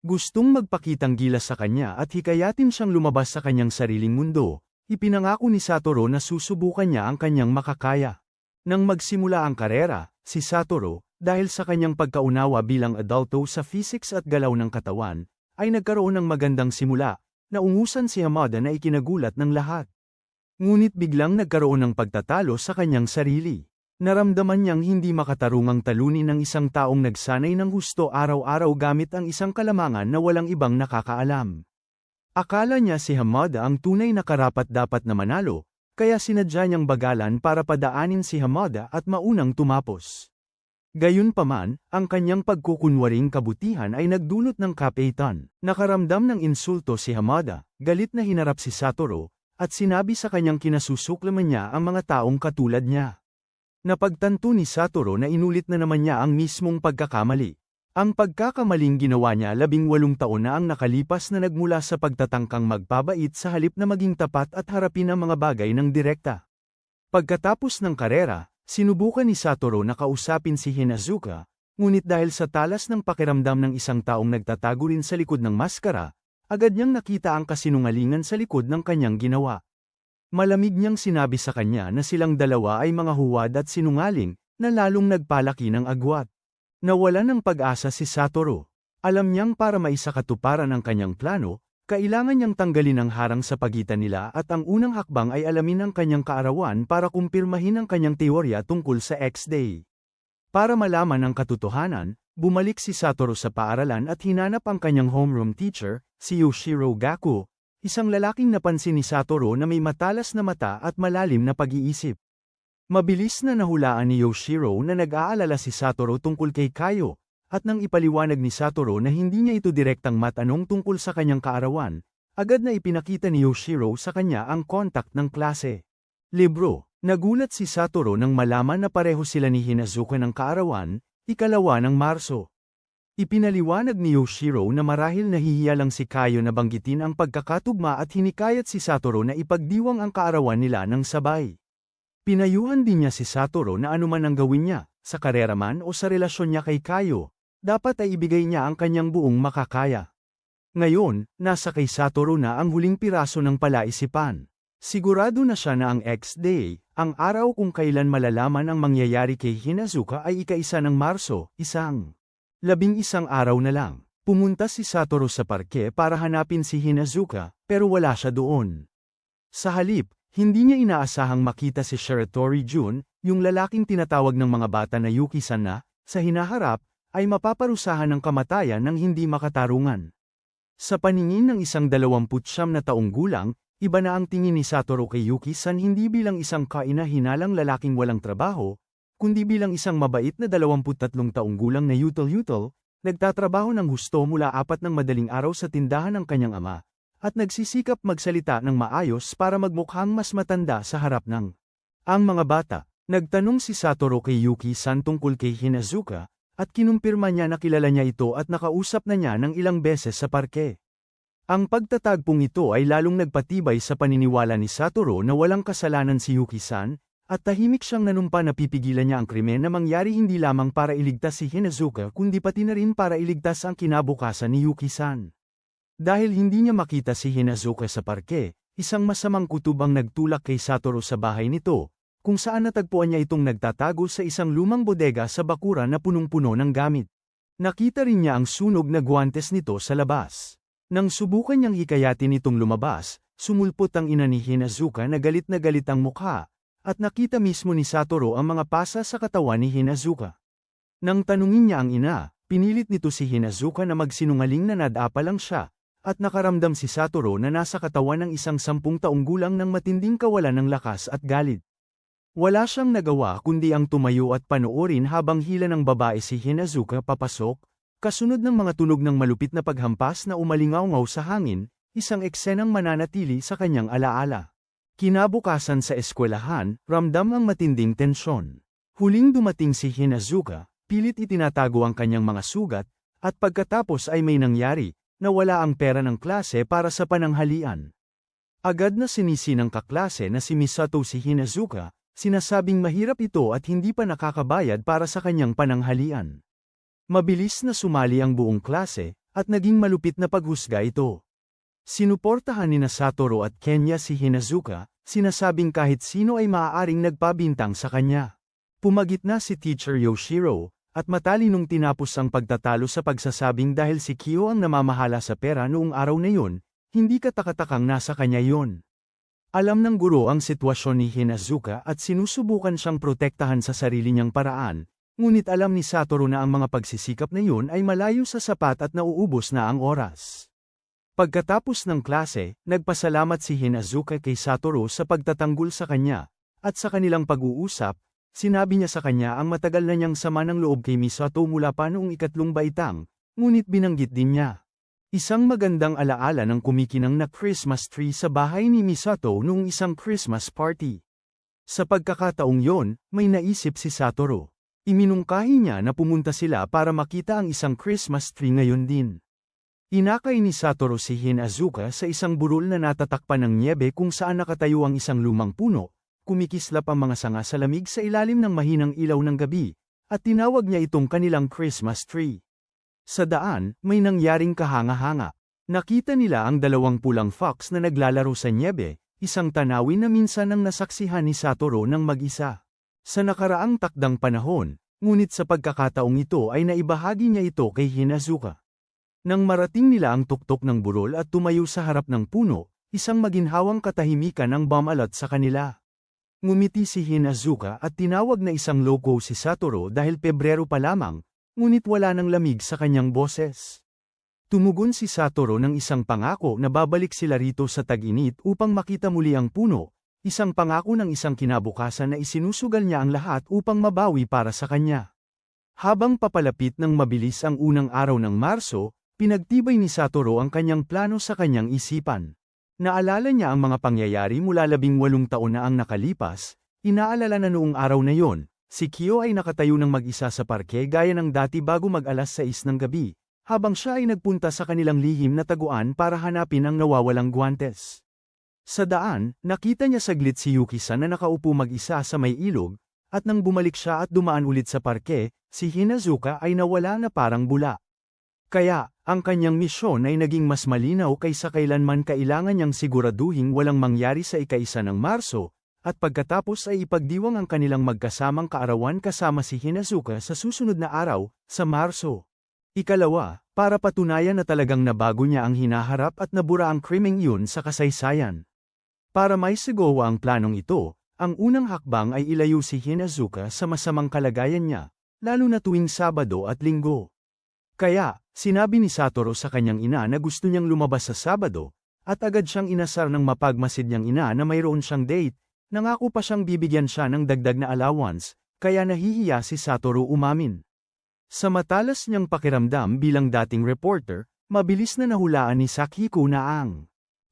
S1: Gustong magpakitang gilas sa kanya at hikayatin siyang lumabas sa kanyang sariling mundo, ipinangako ni Satoru na susubukan niya ang kanyang makakaya. Nang magsimula ang karera, si Satoru, dahil sa kanyang pagkaunawa bilang adulto sa physics at galaw ng katawan, ay nagkaroon ng magandang simula, naungusan si Hamada na ikinagulat ng lahat. Ngunit biglang nagkaroon ng pagtatalo sa kanyang sarili. Naramdaman niyang hindi makatarungang talunin ng isang taong nagsanay ng husto araw-araw gamit ang isang kalamangan na walang ibang nakakaalam. Akala niya si Hamada ang tunay na karapat-dapat na manalo, kaya sinadya niyang bagalan para padaanin si Hamada at maunang tumapos. Gayunpaman, ang kanyang pagkukunwaring kabutihan ay nagdulot ng kapeitan. Nakaramdam ng insulto si Hamada, galit na hinarap si Satoru, at sinabi sa kanyang kinasusuklaman niya ang mga taong katulad niya. Napagtanto ni Satoru na inulit na naman niya ang mismong pagkakamali. Ang pagkakamaling ginawa niya 18 taon na ang nakalipas na nagmula sa pagtatangkang magpabait sa halip na maging tapat at harapin ang mga bagay ng direkta. Pagkatapos ng karera, sinubukan ni Satoru na kausapin si Hinazuka, ngunit dahil sa talas ng pakiramdam ng isang taong nagtatago rin sa likod ng maskara, agad niyang nakita ang kasinungalingan sa likod ng kanyang ginawa. Malamig niyang sinabi sa kanya na silang dalawa ay mga huwad at sinungaling, na lalong nagpalaki ng agwat. Nawalan ng pag-asa si Satoru. Alam niyang para maisakatuparan ang kanyang plano, kailangan niyang tanggalin ang harang sa pagitan nila at ang unang hakbang ay alamin ang kanyang kaarawan para kumpirmahin ang kanyang teorya tungkol sa X-Day. Para malaman ang katotohanan, bumalik si Satoru sa paaralan at hinanap ang kanyang homeroom teacher, si Yoshiro Gaku, isang lalaking napansin ni Satoru na may matalas na mata at malalim na pag-iisip. Mabilis na nahulaan ni Yoshiro na nag-aalala si Satoru tungkol kay Kayo, at nang ipaliwanag ni Satoru na hindi niya ito direktang matanong tungkol sa kanyang kaarawan, agad na ipinakita ni Yoshiro sa kanya ang kontak ng klase. Libro. Nagulat si Satoru nang malaman na pareho sila ni Hinazuka ng kaarawan, 2 ng Marso. Ipinaliwanag ni Yoshiro na marahil nahihiya lang si Kayo na banggitin ang pagkakatugma at hinikayat si Satoru na ipagdiwang ang kaarawan nila ng sabay. Pinayuhan din niya si Satoru na anuman ang gawin niya, sa karera man o sa relasyon niya kay Kayo, dapat ay ibigay niya ang kanyang buong makakaya. Ngayon, nasa kay Satoru na ang huling piraso ng palaisipan. Sigurado na siya na ang X-Day, ang araw kung kailan malalaman ang mangyayari kay Hinazuka ay ika-1 ng Marso, 11 araw na lang. Pumunta si Satoru sa parke para hanapin si Hinazuka, pero wala siya doon. Sa halip, hindi niya inaasahang makita si Shiratori Jun, yung lalaking tinatawag ng mga bata na Yuki-san na, sa hinaharap, ay mapaparusahan ng kamatayan ng hindi makatarungan. Sa paningin ng isang 29 na taong gulang, iba na ang tingin ni Satoru kay Yuki-san hindi bilang isang kaina-hinalang lalaking walang trabaho, kundi bilang isang mabait na 23 taong gulang na yutal-yutal, nagtatrabaho ng husto mula 4 ng madaling araw sa tindahan ng kanyang ama, at nagsisikap magsalita ng maayos para magmukhang mas matanda sa harap ng ang mga bata. Nagtanong si Satoru kay Yuki-san tungkol kay Hinazuka, at kinumpirma niya na kilala niya ito at nakausap na niya ng ilang beses sa parke. Ang pagtatagpong ito ay lalong nagpatibay sa paniniwala ni Satoru na walang kasalanan si Yuki-san, at tahimik siyang nanumpa na pipigilan niya ang krimen na mangyari hindi lamang para iligtas si Hinazuka kundi pati na rin para iligtas ang kinabukasan ni Yuki-san. Dahil hindi niya makita si Hinazuka sa parke, isang masamang kutob ang nagtulak kay Satoru sa bahay nito, kung saan natagpuan niya itong nagtatago sa isang lumang bodega sa bakuran na punong-puno ng gamit. Nakita rin niya ang sunog na guwantes nito sa labas. Nang subukan niyang hikayatin itong lumabas, sumulpot ang ina ni Hinazuka na galit ang mukha, at nakita mismo ni Satoru ang mga pasa sa katawan ni Hinazuka. Nang tanungin niya ang ina, pinilit nito si Hinazuka na magsinungaling na nadapa lang siya, at nakaramdam si Satoru na nasa katawan ng isang 10 taong gulang ng matinding kawalan ng lakas at galit. Wala siyang nagawa kundi ang tumayo at panoorin habang hila ng babae si Hinazuka papasok, kasunod ng mga tunog ng malupit na paghampas na umalingaw-ngaw sa hangin, isang eksenang mananatili sa kanyang alaala. Kinabukasan sa eskwelahan, ramdam ang matinding tensyon. Huling dumating si Hinazuka, pilit itinatago ang kanyang mga sugat, at pagkatapos ay may nangyari, nawala ang pera ng klase para sa pananghalian. Agad na sinisi ng kaklase na si Misato si Hinazuka, sinasabing mahirap ito at hindi pa nakakabayad para sa kanyang pananghalian. Mabilis na sumali ang buong klase, at naging malupit na paghusga ito. Sinuportahan ni Satoru at Kenya si Hinazuka, sinasabing kahit sino ay maaaring nagpabintang sa kanya. Pumagitna si Teacher Yoshiro, at matalinong tinapos ang pagtatalo sa pagsasabing dahil si Kyo ang namamahala sa pera noong araw na yun, hindi katakatakang nasa kanya yon. Alam ng guro ang sitwasyon ni Hinazuka at sinusubukan siyang protektahan sa sarili niyang paraan, ngunit alam ni Satoru na ang mga pagsisikap na yun ay malayo sa sapat at nauubos na ang oras. Pagkatapos ng klase, nagpasalamat si Hinazuka kay Satoru sa pagtatanggol sa kanya, at sa kanilang pag-uusap, sinabi niya sa kanya ang matagal na niyang sama ng loob kay Misato mula pa noong 3 baitang, ngunit binanggit din niya. Isang magandang alaala ng kumikinang na Christmas tree sa bahay ni Misato noong isang Christmas party. Sa pagkakataong yon, may naisip si Satoru. Iminungkahi niya na pumunta sila para makita ang isang Christmas tree ngayon din. Inakay ni Satoru si Hinazuka sa isang burol na natatakpan ng nyebe kung saan nakatayo ang isang lumang puno, kumikislap ang mga sanga sa lamig sa ilalim ng mahinang ilaw ng gabi, at tinawag niya itong kanilang Christmas tree. Sa daan, may nangyaring kahanga-hanga. Nakita nila ang 2 pulang fox na naglalaro sa nyebe, isang tanawin na minsan ang nasaksihan ni Satoru ng mag-isa. Sa nakaraang takdang panahon, ngunit sa pagkakataong ito ay naibahagi niya ito kay Hinazuka. Nang marating nila ang tuktok ng burol at tumayo sa harap ng puno, isang maginhawang katahimikan ang bumalat sa kanila. Ngumiti si Hinazuka at tinawag na isang loko si Satoru dahil Pebrero pa lamang, ngunit wala nang lamig sa kanyang boses. Tumugon si Satoru ng isang pangako na babalik sila rito sa tag-init upang makita muli ang puno, isang pangako ng isang kinabukasan na isinusugal niya ang lahat upang mabawi para sa kanya. Habang papalapit ng mabilis ang unang araw ng Marso, pinagtibay ni Satoru ang kanyang plano sa kanyang isipan. Naalala niya ang mga pangyayari mula 18 taon na ang nakalipas, inaalala na noong araw na yon, si Kyo ay nakatayo ng mag-isa sa parke gaya ng dati bago mag-alas 6 ng gabi, habang siya ay nagpunta sa kanilang lihim na taguan para hanapin ang nawawalang guwantes. Sa daan, nakita niya saglit si Yuki-san na nakaupo mag-isa sa may ilog, at nang bumalik siya at dumaan ulit sa parke, si Hinazuka ay nawala na parang bula. Kaya, ang kanyang misyon ay naging mas malinaw kaysa kailanman kailangan niyang siguraduhing walang mangyari sa 1 ng Marso, at pagkatapos ay ipagdiwang ang kanilang magkasamang kaarawan kasama si Hinazuka sa susunod na araw, sa Marso. Ikalawa, para patunayan na talagang nabago niya ang hinaharap at nabura ang krimeng yun sa kasaysayan. Para may sigawa ang planong ito, ang unang hakbang ay ilayo si Hinazuka sa masamang kalagayan niya, lalo na tuwing Sabado at Linggo. Kaya, sinabi ni Satoru sa kanyang ina na gusto niyang lumabas sa Sabado, at agad siyang inasar ng mapagmasid niyang ina na mayroon siyang date, nangako pa siyang bibigyan siya ng dagdag na allowance, kaya nahihiya si Satoru umamin. Sa matalas niyang pakiramdam bilang dating reporter, mabilis na nahulaan ni Sakiko na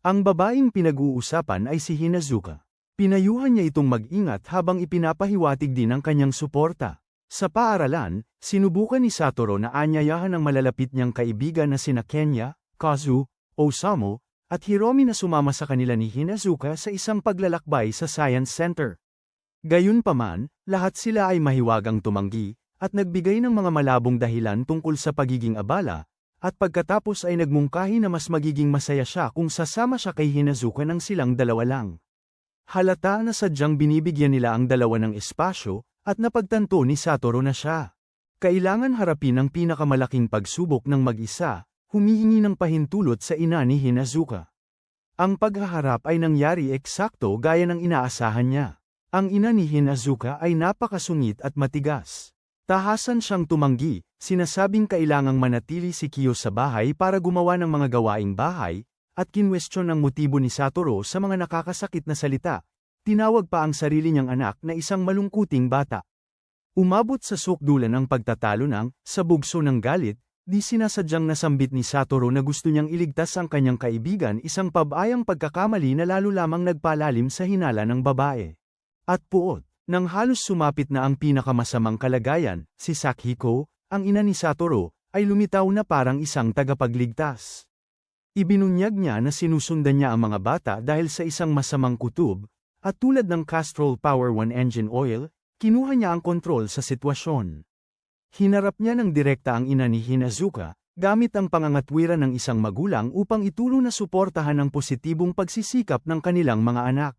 S1: ang babaeng pinag-uusapan ay si Hinazuka. Pinayuhan niya itong mag-ingat habang ipinapahiwatig din ang kanyang suporta. Sa paaralan, sinubukan ni Satoru na anyayahan ang malalapit niyang kaibigan na sina Kenya, Kazu, Osamu, at Hiromi na sumama sa kanila ni Hinazuka sa isang paglalakbay sa Science Center. Gayunpaman, lahat sila ay mahiwagang tumanggi, at nagbigay ng mga malabong dahilan tungkol sa pagiging abala, at pagkatapos ay nagmungkahi na mas magiging masaya siya kung sasama siya kay Hinazuka ng silang dalawa lang. Halata na sadyang binibigyan nila ang dalawa ng espasyo, at napagtanto ni Satoru na siya. Kailangan harapin ang pinakamalaking pagsubok ng mag-isa, humihingi ng pahintulot sa ina ni Hinazuka. Ang paghaharap ay nangyari eksakto gaya ng inaasahan niya. Ang ina ni Hinazuka ay napakasungit at matigas. Tahasan siyang tumanggi, sinasabing kailangang manatili si Kyo sa bahay para gumawa ng mga gawaing bahay, at kinwestiyon ang motibo ni Satoru sa mga nakakasakit na salita. Tinawag pa ang sarili niyang anak na isang malungkuting bata. Umabot sa sukdulan ang pagtatalo sa bugso ng galit, di sinasadyang nasambit ni Satoru na gusto niyang iligtas ang kanyang kaibigan, isang pabayang pagkakamali na lalo lamang nagpalalim sa hinala ng babae. At puot, nang halos sumapit na ang pinakamasamang kalagayan, si Sakihiko, ang ina ni Satoru, ay lumitaw na parang isang tagapagligtas. Ibinunyag niya na sinusundan niya ang mga bata dahil sa isang masamang kutob, at tulad ng Castrol Power 1 engine oil, kinuha niya ang kontrol sa sitwasyon. Hinarap niya ng direkta ang ina ni Hinazuka, gamit ang pangangatwiran ng isang magulang upang itulong na suportahan ang positibong pagsisikap ng kanilang mga anak.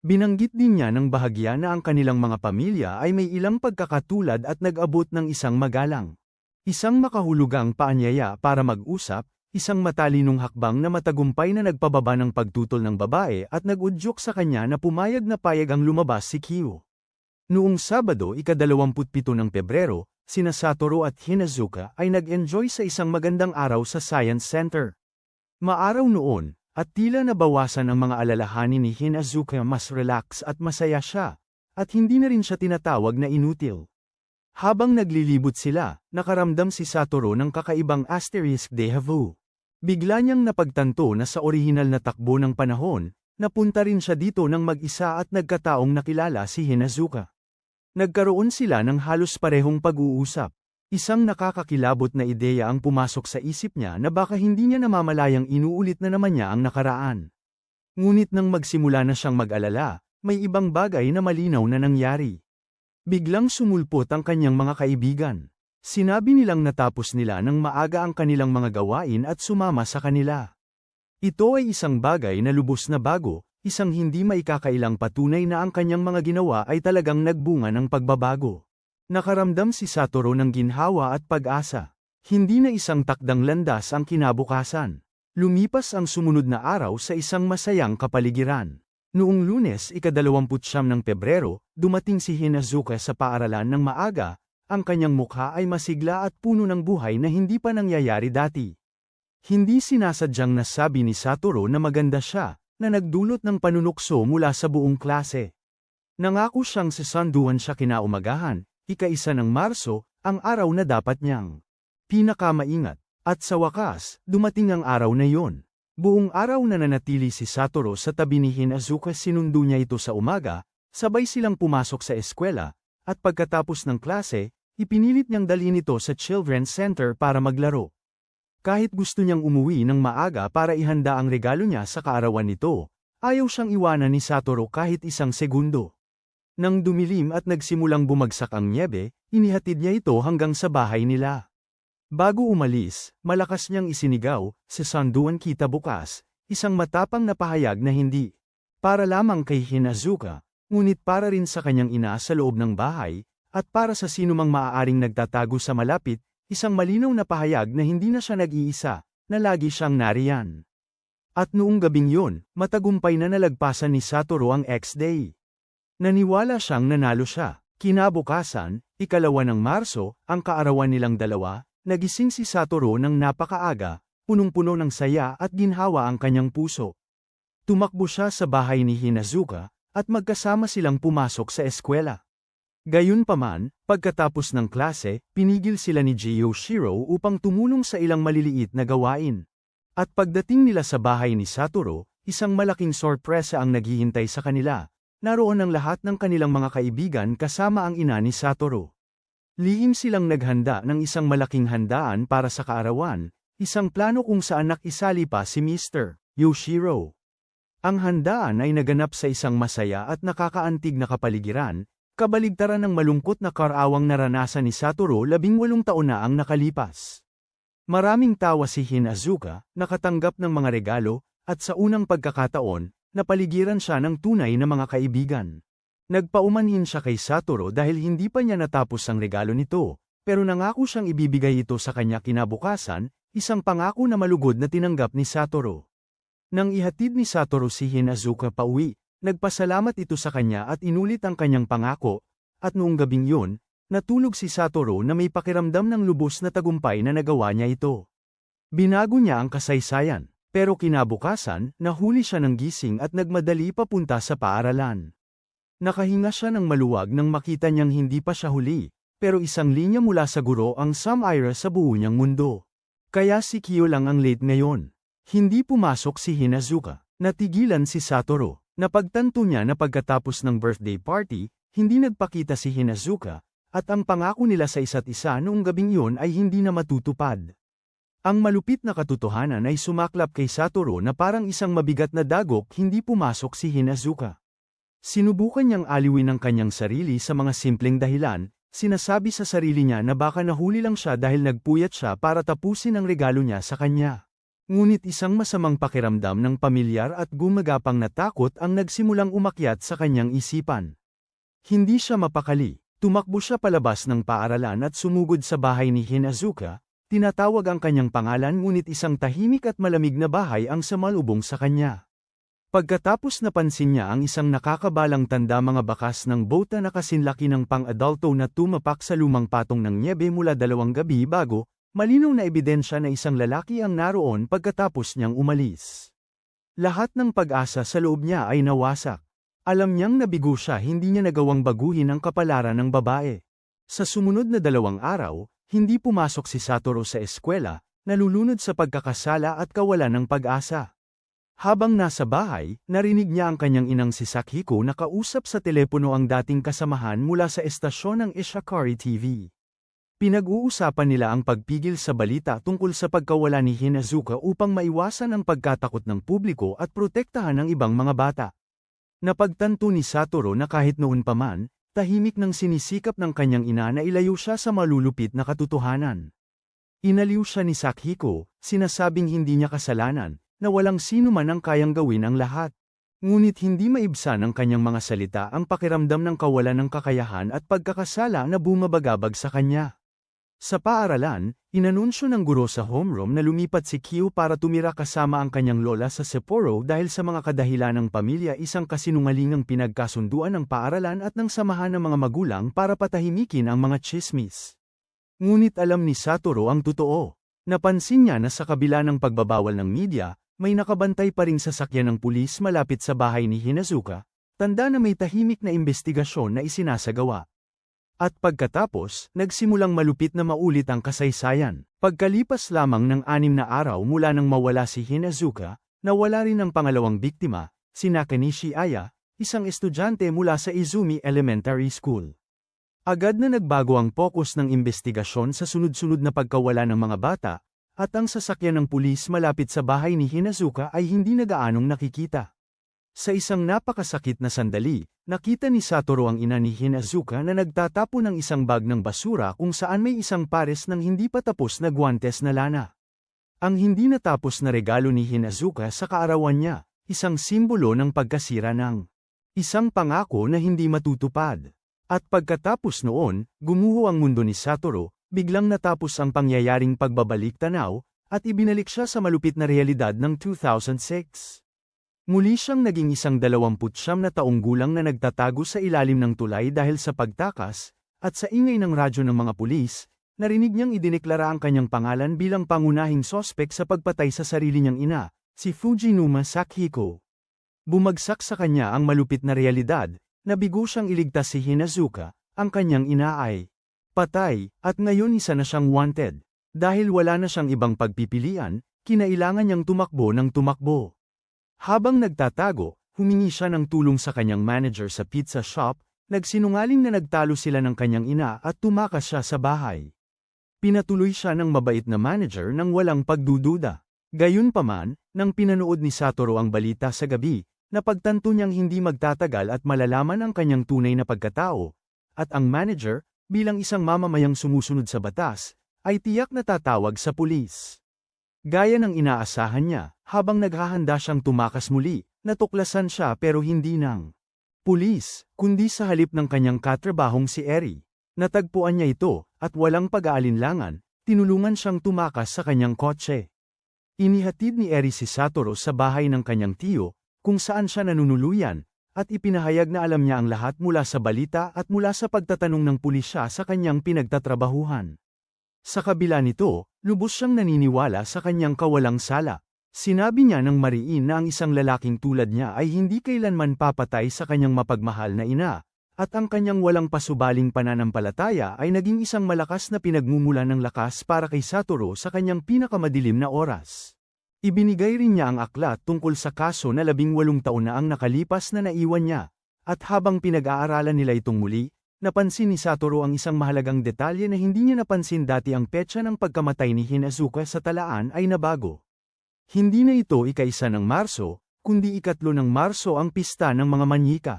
S1: Binanggit din niya ng bahagya na ang kanilang mga pamilya ay may ilang pagkakatulad at nag-abot ng isang magalang. Isang makahulugang paanyaya para mag-usap, isang matalinong hakbang na matagumpay na nagpababa ng pagtutol ng babae at nag-udyok sa kanya na pumayag na payag ang lumabas si Kyo. Noong Sabado, ika-27 ng Pebrero, sina Satoru at Hinazuka ay nag-enjoy sa isang magandang araw sa Science Center. Maaraw noon, at tila nabawasan ang mga alalahanin ni Hinazuka, mas relax at masaya siya, at hindi na rin siya tinatawag na inutil. Habang naglilibot sila, nakaramdam si Satoru ng kakaibang asterisk déjà vu. Bigla niyang napagtanto na sa orihinal na takbo ng panahon, napunta rin siya dito ng mag-isa at nagkataong nakilala si Hinazuka. Nagkaroon sila ng halos parehong pag-uusap. Isang nakakakilabot na ideya ang pumasok sa isip niya na baka hindi niya namamalayang inuulit na naman niya ang nakaraan. Ngunit nang magsimula na siyang mag-alala, may ibang bagay na malinaw na nangyari. Biglang sumulpot ang kanyang mga kaibigan. Sinabi nilang natapos nila ng maaga ang kanilang mga gawain at sumama sa kanila. Ito ay isang bagay na lubos na bago, isang hindi maikakailang patunay na ang kanyang mga ginawa ay talagang nagbunga ng pagbabago. Nakaramdam si Satoru ng ginhawa at pag-asa. Hindi na isang takdang landas ang kinabukasan. Lumipas ang sumunod na araw sa isang masayang kapaligiran. Noong Lunes, ika-29 ng Pebrero, dumating si Hinazuka sa paaralan ng maaga, ang kanyang mukha ay masigla at puno ng buhay na hindi pa nangyayari dati. Hindi sinasadyang nasabi ni Satoru na maganda siya, na nagdulot ng panunukso mula sa buong klase. Nangako siyang sasanduan siya kinaumagahan, ika-1 ng Marso, ang araw na dapat niyang pinakamaingat. At sa wakas, dumating ang araw na yon. Buong araw na nanatili si Satoru sa tabi ni Hinazuka, sinundo niya ito sa umaga, sabay silang pumasok sa eskwela, at pagkatapos ng klase, ipinilit niyang dalhin ito sa Children's Center para maglaro. Kahit gusto niyang umuwi ng maaga para ihanda ang regalo niya sa kaarawan nito, ayaw siyang iwanan ni Satoru kahit isang segundo. Nang dumilim at nagsimulang bumagsak ang nyebe, inihatid niya ito hanggang sa bahay nila. Bago umalis, malakas niyang isinigaw, "Sasanduan kita bukas," isang matapang na pahayag na hindi para lamang kay Hinazuka, ngunit para rin sa kanyang ina sa loob ng bahay, at para sa sinumang maaaring nagtatago sa malapit, isang malinaw na pahayag na hindi na siya nag-iisa, na lagi siyang nariyan. At noong gabing yun, matagumpay na nalagpasan ni Satoru ang X-Day. Naniwala siyang nanalo siya. Kinabukasan, ika-2 ng Marso, ang kaarawan nilang dalawa, nagising si Satoru ng napakaaga, punong-puno ng saya at ginhawa ang kanyang puso. Tumakbo siya sa bahay ni Hinazuka, at magkasama silang pumasok sa eskwela. Gayunpaman, pagkatapos ng klase, pinigil sila ni Yoshiro upang tumulong sa ilang maliliit na gawain. At pagdating nila sa bahay ni Satoru, isang malaking sorpresa ang naghihintay sa kanila. Naroon ang lahat ng kanilang mga kaibigan kasama ang ina ni Satoru. Lihim silang naghanda ng isang malaking handaan para sa kaarawan, isang plano kung saan nakisali pa si Mr. Yoshiro. Ang handaan ay naganap sa isang masaya at nakakaantig na kapaligiran, kabaligtaran ng malungkot na karawang naranasan ni Satoru 18 taon na ang nakalipas. Maraming tawa si Hinazuka, nakatanggap ng mga regalo, at sa unang pagkakataon, napaligiran siya ng tunay na mga kaibigan. Nagpaumanhin siya kay Satoru dahil hindi pa niya natapos ang regalo nito, pero nangako siyang ibibigay ito sa kanya kinabukasan, isang pangako na malugod na tinanggap ni Satoru. Nang ihatid ni Satoru si Hinazuka pauwi, nagpasalamat ito sa kanya at inulit ang kanyang pangako, at noong gabing yun, Natulog si Satoru na may pakiramdam ng lubos na tagumpay na nagawa niya ito. Binago niya ang kasaysayan, pero kinabukasan, nahuli siya ng gising at nagmadali papunta sa paaralan. Nakahinga siya ng maluwag nang makita niyang hindi pa siya huli, pero isang linya mula sa guro ang Samaira sa buo niyang mundo. Kaya si Kyo lang ang late ngayon. Hindi pumasok si Hinazuka. Natigilan si Satoru. Napagtanto niya na pagkatapos ng birthday party, hindi nagpakita si Hinazuka, at ang pangako nila sa isa't isa noong gabing iyon ay hindi na matutupad. Ang malupit na katotohanan ay sumaklap kay Satoru na parang isang mabigat na dagok hindi pumasok si Hinazuka. Sinubukan niyang aliwin ang kanyang sarili sa mga simpleng dahilan, sinasabi sa sarili niya na baka nahuli lang siya dahil nagpuyat siya para tapusin ang regalo niya sa kanya. Ngunit isang masamang pakiramdam ng pamilyar at gumagapang na takot ang nagsimulang umakyat sa kanyang isipan. Hindi siya mapakali. Tumakbo siya palabas ng paaralan at sumugod sa bahay ni Hinazuka, tinatawag ang kanyang pangalan ngunit isang tahimik at malamig na bahay ang sumalubong sa kanya. Pagkatapos napansin niya ang isang nakakabalang tanda mga bakas ng bota na kasinlaki ng pang-adulto na tumapak sa lumang patong ng nyebe mula 2 gabi bago, malinaw na ebidensya na isang lalaki ang naroon pagkatapos niyang umalis. Lahat ng pag-asa sa loob niya ay nawasak. Alam niyang nabigo siya hindi niya nagawang baguhin ang kapalaran ng babae. Sa sumunod na 2 araw, hindi pumasok si Satoru sa eskwela, nalulunod sa pagkakasala at kawalan ng pag-asa. Habang nasa bahay, narinig niya ang kanyang inang si Sakiko na kausap sa telepono ang dating kasamahan mula sa estasyon ng Ishikari TV. Pinag-uusapan nila ang pagpigil sa balita tungkol sa pagkawala ni Hinazuka upang maiwasan ang pagkatakot ng publiko at protektahan ang ibang mga bata. Napagtanto ni Satoru na kahit noon pa man, tahimik nang sinisikap ng kanyang ina na ilayo siya sa malulupit na katotohanan. Inaliw siya ni Sakiko, sinasabing hindi niya kasalanan, na walang sino man ang kayang gawin ang lahat. Ngunit hindi maibsan ng kanyang mga salita ang pakiramdam ng kawalan ng kakayahan at pagkakasala na bumabagabag sa kanya. Sa paaralan, inanunsyo ng guro sa homeroom na lumipat si Kyo para tumira kasama ang kanyang lola sa Sapporo dahil sa mga kadahilan ng pamilya isang kasinungalingang pinagkasunduan ng paaralan at ng samahan ng mga magulang para patahimikin ang mga tsismis. Ngunit alam ni Satoru ang totoo. Napansin niya na sa kabila ng pagbabawal ng media, may nakabantay pa ring sasakyan ng pulis malapit sa bahay ni Hinazuka, tanda na may tahimik na investigasyon na isinasagawa. At pagkatapos, nagsimulang malupit na maulit ang kasaysayan. Pagkalipas lamang ng 6 na araw mula nang mawala si Hinazuka, nawala rin ang pangalawang biktima, si Nakanishi Aya, isang estudyante mula sa Izumi Elementary School. Agad na nagbago ang pokus ng investigasyon sa sunod-sunod na pagkawala ng mga bata, at ang sasakyan ng pulis malapit sa bahay ni Hinazuka ay hindi na gaanong nakikita. Sa isang napakasakit na sandali, nakita ni Satoru ang ina ni Hinazuka na nagtatapo ng isang bag ng basura kung saan may isang pares ng hindi pa tapos na guwantes na lana. Ang hindi natapos na regalo ni Hinazuka sa kaarawan niya, isang simbolo ng pagkasira ng isang pangako na hindi matutupad. At pagkatapos noon, gumuho ang mundo ni Satoru, biglang natapos ang pangyayaring pagbabalik tanaw, at ibinalik siya sa malupit na realidad ng 2006. Muli siyang naging isang 29 na taong gulang na nagtatago sa ilalim ng tulay dahil sa pagtakas, at sa ingay ng radyo ng mga pulis, narinig niyang idineklara ang kanyang pangalan bilang pangunahing sospek sa pagpatay sa sarili niyang ina, si Fujinuma Sakiko. Bumagsak sa kanya ang malupit na realidad, nabigo siyang iligtas si Hinazuka, ang kanyang ina ay patay, at ngayon isa na siyang wanted. Dahil wala na siyang ibang pagpipilian, kinailangan niyang tumakbo ng tumakbo. Habang nagtatago, humingi siya ng tulong sa kanyang manager sa pizza shop, nagsinungaling na nagtalo sila ng kanyang ina at tumakas siya sa bahay. Pinatuloy siya ng mabait na manager nang walang pagdududa. Gayunpaman, nang pinanood ni Satoru ang balita sa gabi, napagtanto niyang hindi magtatagal at malalaman ang kanyang tunay na pagkatao, at ang manager, bilang isang mamamayang sumusunod sa batas, ay tiyak na tatawag sa pulis. Gaya ng inaasahan niya, habang naghahanda siyang tumakas muli, natuklasan siya pero hindi ng pulis, kundi sa halip ng kanyang katrabahong si Eri. Natagpuan niya ito, at walang pag-aalinlangan, tinulungan siyang tumakas sa kanyang kotse. Inihatid ni Eri si Satoru sa bahay ng kanyang tiyo, kung saan siya nanunuluyan, at ipinahayag na alam niya ang lahat mula sa balita at mula sa pagtatanong ng pulisya sa kanyang pinagtatrabahuhan. Sa kabila nito, lubos siyang naniniwala sa kanyang kawalang sala. Sinabi niya ng mariin na ang isang lalaking tulad niya ay hindi kailanman papatay sa kanyang mapagmahal na ina, at ang kanyang walang pasubaling pananampalataya ay naging isang malakas na pinagmumulan ng lakas para kay Satoru sa kanyang pinakamadilim na oras. Ibinigay rin niya ang aklat tungkol sa kaso na 18 taon na ang nakalipas na naiwan niya, at habang pinag-aaralan nila itong muli, napansin ni Satoru ang isang mahalagang detalye na hindi niya napansin dati. Ang petsa ng pagkamatay ni Hinazuka sa talaan ay nabago. Hindi na ito ika-1 ng Marso, kundi ika-3 ng Marso ang pista ng mga manyika.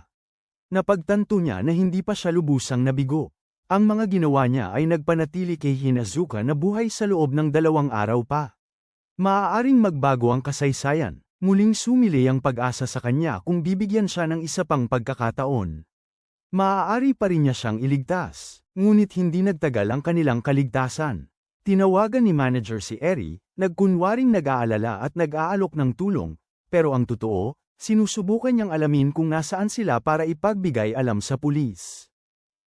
S1: Napagtanto niya na hindi pa siya lubusang nabigo. Ang mga ginawa niya ay nagpanatili kay Hinazuka na buhay sa loob ng 2 araw pa. Maaaring magbago ang kasaysayan, muling sumili ang pag-asa sa kanya kung bibigyan siya ng isa pang pagkakataon. Maaari pa rin niya siyang iligtas, ngunit hindi nagtagal ang kanilang kaligtasan. Tinawagan ni manager si Eri, nagkunwaring nag-aalala at nag-aalok ng tulong, pero ang totoo, sinusubukan niyang alamin kung nasaan sila para ipagbigay alam sa pulis.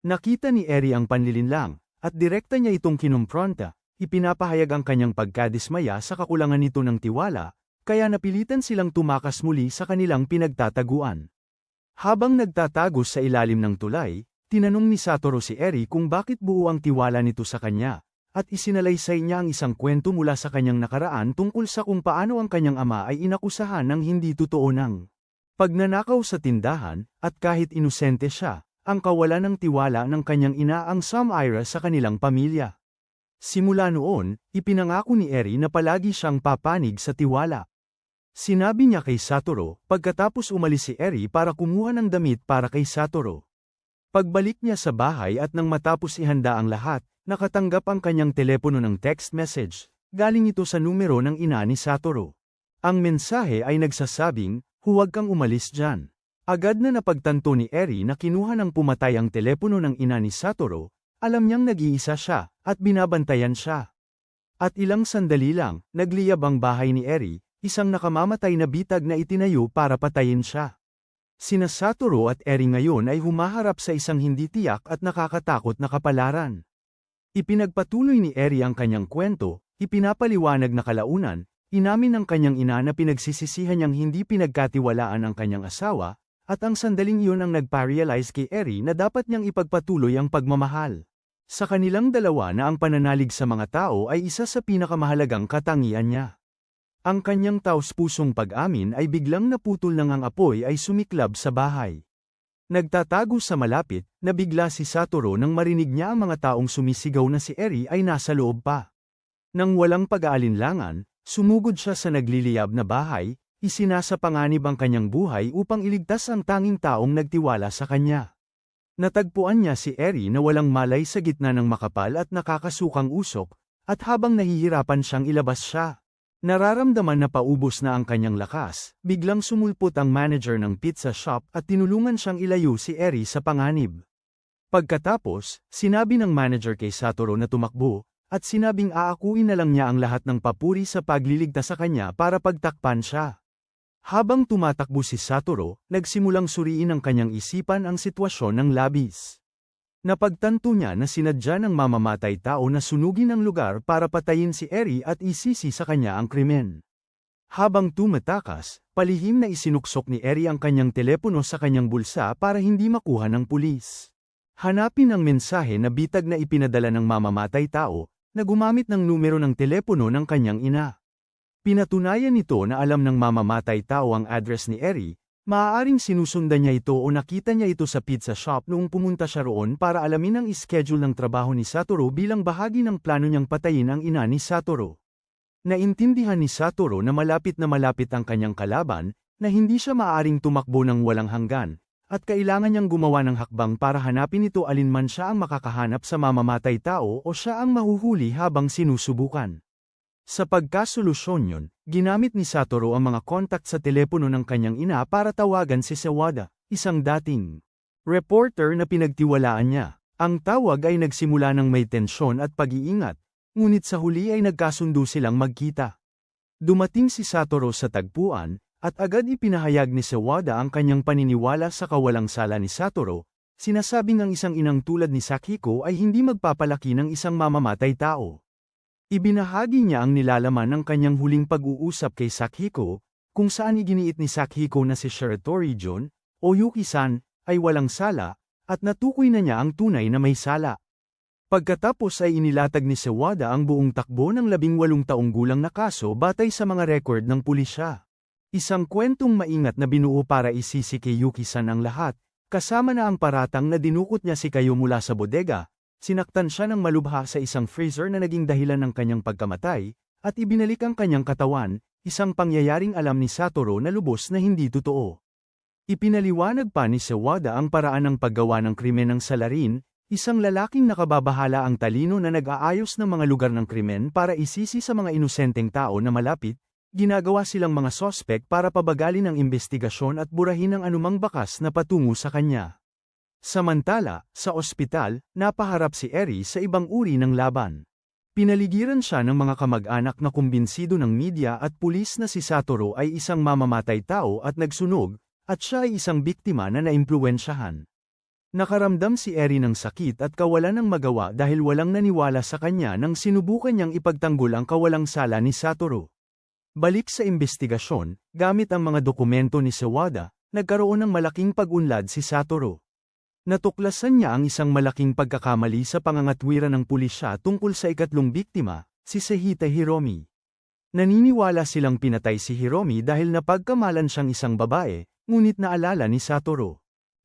S1: Nakita ni Eri ang panlilinlang, at direkta niya itong kinumpronta. Ipinapahayag ang kanyang pagkadismaya sa kakulangan nito ng tiwala, kaya napilitan silang tumakas muli sa kanilang pinagtataguan. Habang nagtatagos sa ilalim ng tulay, tinanong ni Satoru si Eri kung bakit buo ang tiwala nito sa kanya, at isinalaysay niya ang isang kwento mula sa kanyang nakaraan tungkol sa kung paano ang kanyang ama ay inakusahan ng hindi totoo ng pagnanakaw sa tindahan, at kahit inosente siya, ang kawalan ng tiwala ng kanyang ina ang sumira sa kanilang pamilya. Simula noon, ipinangako ni Eri na palagi siyang papanig sa tiwala. Sinabi niya kay Satoru, pagkatapos umalis si Eri para kumuha ng damit para kay Satoru. Pagbalik niya sa bahay at nang matapos ihanda ang lahat, nakatanggap ang kanyang telepono ng text message, galing ito sa numero ng ina ni Satoru. Ang mensahe ay nagsasabing, huwag kang umalis dyan. Agad na napagtanto ni Eri na kinuha ng pumatay ang telepono ng ina ni Satoru. Alam niyang nag-iisa siya, at binabantayan siya. At ilang sandali lang, nagliyab ang bahay ni Eri, isang nakamamatay na bitag na itinayo para patayin siya. Sina Satoru at Eri ngayon ay humaharap sa isang hindi tiyak at nakakatakot na kapalaran. Ipinagpatuloy ni Eri ang kanyang kwento, ipinapaliwanag na kalaunan, inamin ng kanyang ina na pinagsisisihan niyang hindi pinagkatiwalaan ang kanyang asawa, at ang sandaling iyon ang nagpa-realize kay Eri na dapat niyang ipagpatuloy ang pagmamahal. Sa kanilang dalawa na ang pananalig sa mga tao ay isa sa pinakamahalagang katangian niya. Ang kanyang taos-pusong pag-amin ay biglang naputol nang ang apoy ay sumiklab sa bahay. Nagtatago sa malapit, nabigla si Satoru nang marinig niya ang mga taong sumisigaw na si Eri ay nasa loob pa. Nang walang pag-aalinlangan, sumugod siya sa nagliliyab na bahay, isinasapanganib ang kanyang buhay upang iligtas ang tanging taong nagtiwala sa kanya. Natagpuan niya si Eri na walang malay sa gitna ng makapal at nakakasukang usok, at habang nahihirapan siyang ilabas siya. Nararamdaman na paubos na ang kanyang lakas, biglang sumulpot ang manager ng pizza shop at tinulungan siyang ilayo si Eri sa panganib. Pagkatapos, sinabi ng manager kay Satoru na tumakbo, at sinabing aakuin na lang niya ang lahat ng papuri sa pagliligtas sa kanya para pagtakpan siya. Habang tumatakbo si Satoru, nagsimulang suriin ng kanyang isipan ang sitwasyon ng labis. Napagtanto niya na sinadya ng mamamatay tao na sunugin ang lugar para patayin si Eri at isisi sa kanya ang krimen. Habang tumatakas, palihim na isinuksok ni Eri ang kanyang telepono sa kanyang bulsa para hindi makuha ng pulis. Hanapin ang mensahe na bitag na ipinadala ng mamamatay tao, na gumamit ng numero ng telepono ng kanyang ina. Pinatunayan nito na alam ng mamamatay tao ang address ni Eri, maaaring sinusundan niya ito o nakita niya ito sa pizza shop noong pumunta siya roon para alamin ang schedule ng trabaho ni Satoru bilang bahagi ng plano niyang patayin ang ina ni Satoru. Naintindihan ni Satoru na malapit ang kanyang kalaban, na hindi siya maaaring tumakbo ng walang hanggan, at kailangan niyang gumawa ng hakbang para hanapin ito alinman siya ang makakahanap sa mamamatay tao o siya ang mahuhuli habang sinusubukan. Sa pagkasolusyon yun, ginamit ni Satoru ang mga kontak sa telepono ng kanyang ina para tawagan si Sawada, isang dating reporter na pinagtiwalaan niya. Ang tawag ay nagsimula ng may tensyon at pag-iingat, ngunit sa huli ay nagkasundo silang magkita. Dumating si Satoru sa tagpuan, At agad ipinahayag ni Sawada ang kanyang paniniwala sa kawalang sala ni Satoru, sinasabing ang isang inang tulad ni Sakiko ay hindi magpapalaki ng isang mamamatay tao. Ibinahagi niya ang nilalaman ng kanyang huling pag-uusap kay Sakiko, kung saan iginiit ni Sakiko na si Shiratori Jun, o Yuki-san, ay walang sala, at natukoy na niya ang tunay na may sala. Pagkatapos ay inilatag ni Sawada ang buong takbo ng 18 taong gulang na kaso batay sa mga record ng pulisya. Isang kwentong maingat na binuo para isisi kay Yuki-san ang lahat, kasama na ang paratang na dinukot niya si Kayo mula sa bodega, sinaktan siya ng malubha sa isang freezer na naging dahilan ng kanyang pagkamatay, at ibinalik ang kanyang katawan, isang pangyayaring alam ni Satoru na lubos na hindi totoo. Ipinaliwanag pa ni Sawada ang paraan ng paggawa ng krimen ng salarin, isang lalaking nakababahala ang talino na nag-aayos ng mga lugar ng krimen para isisi sa mga inosenteng tao na malapit. Ginagawa silang mga sospek para pabagalin ang investigasyon at burahin ang anumang bakas na patungo sa kanya. Samantala, sa ospital, napaharap si Eri sa ibang uri ng laban. Pinaligiran siya ng mga kamag-anak na kumbinsido ng media at pulis na si Satoru ay isang mamamatay tao at nagsunog, at siya ay isang biktima na naimpluwensyahan. Nakaramdam si Eri ng sakit at kawalan ng magawa dahil walang naniwala sa kanya nang sinubukan niyang ipagtanggol ang kawalang sala ni Satoru. Balik sa investigasyon, gamit ang mga dokumento ni Sawada, nagkaroon ng malaking pag-unlad si Satoru. Natuklasan niya ang isang malaking pagkakamali sa pangangatwiran ng pulisya tungkol sa ikatlong biktima, si Seihita Hiromi. Naniniwala silang pinatay si Hiromi dahil napagkamalan siyang isang babae, ngunit naalala ni Satoru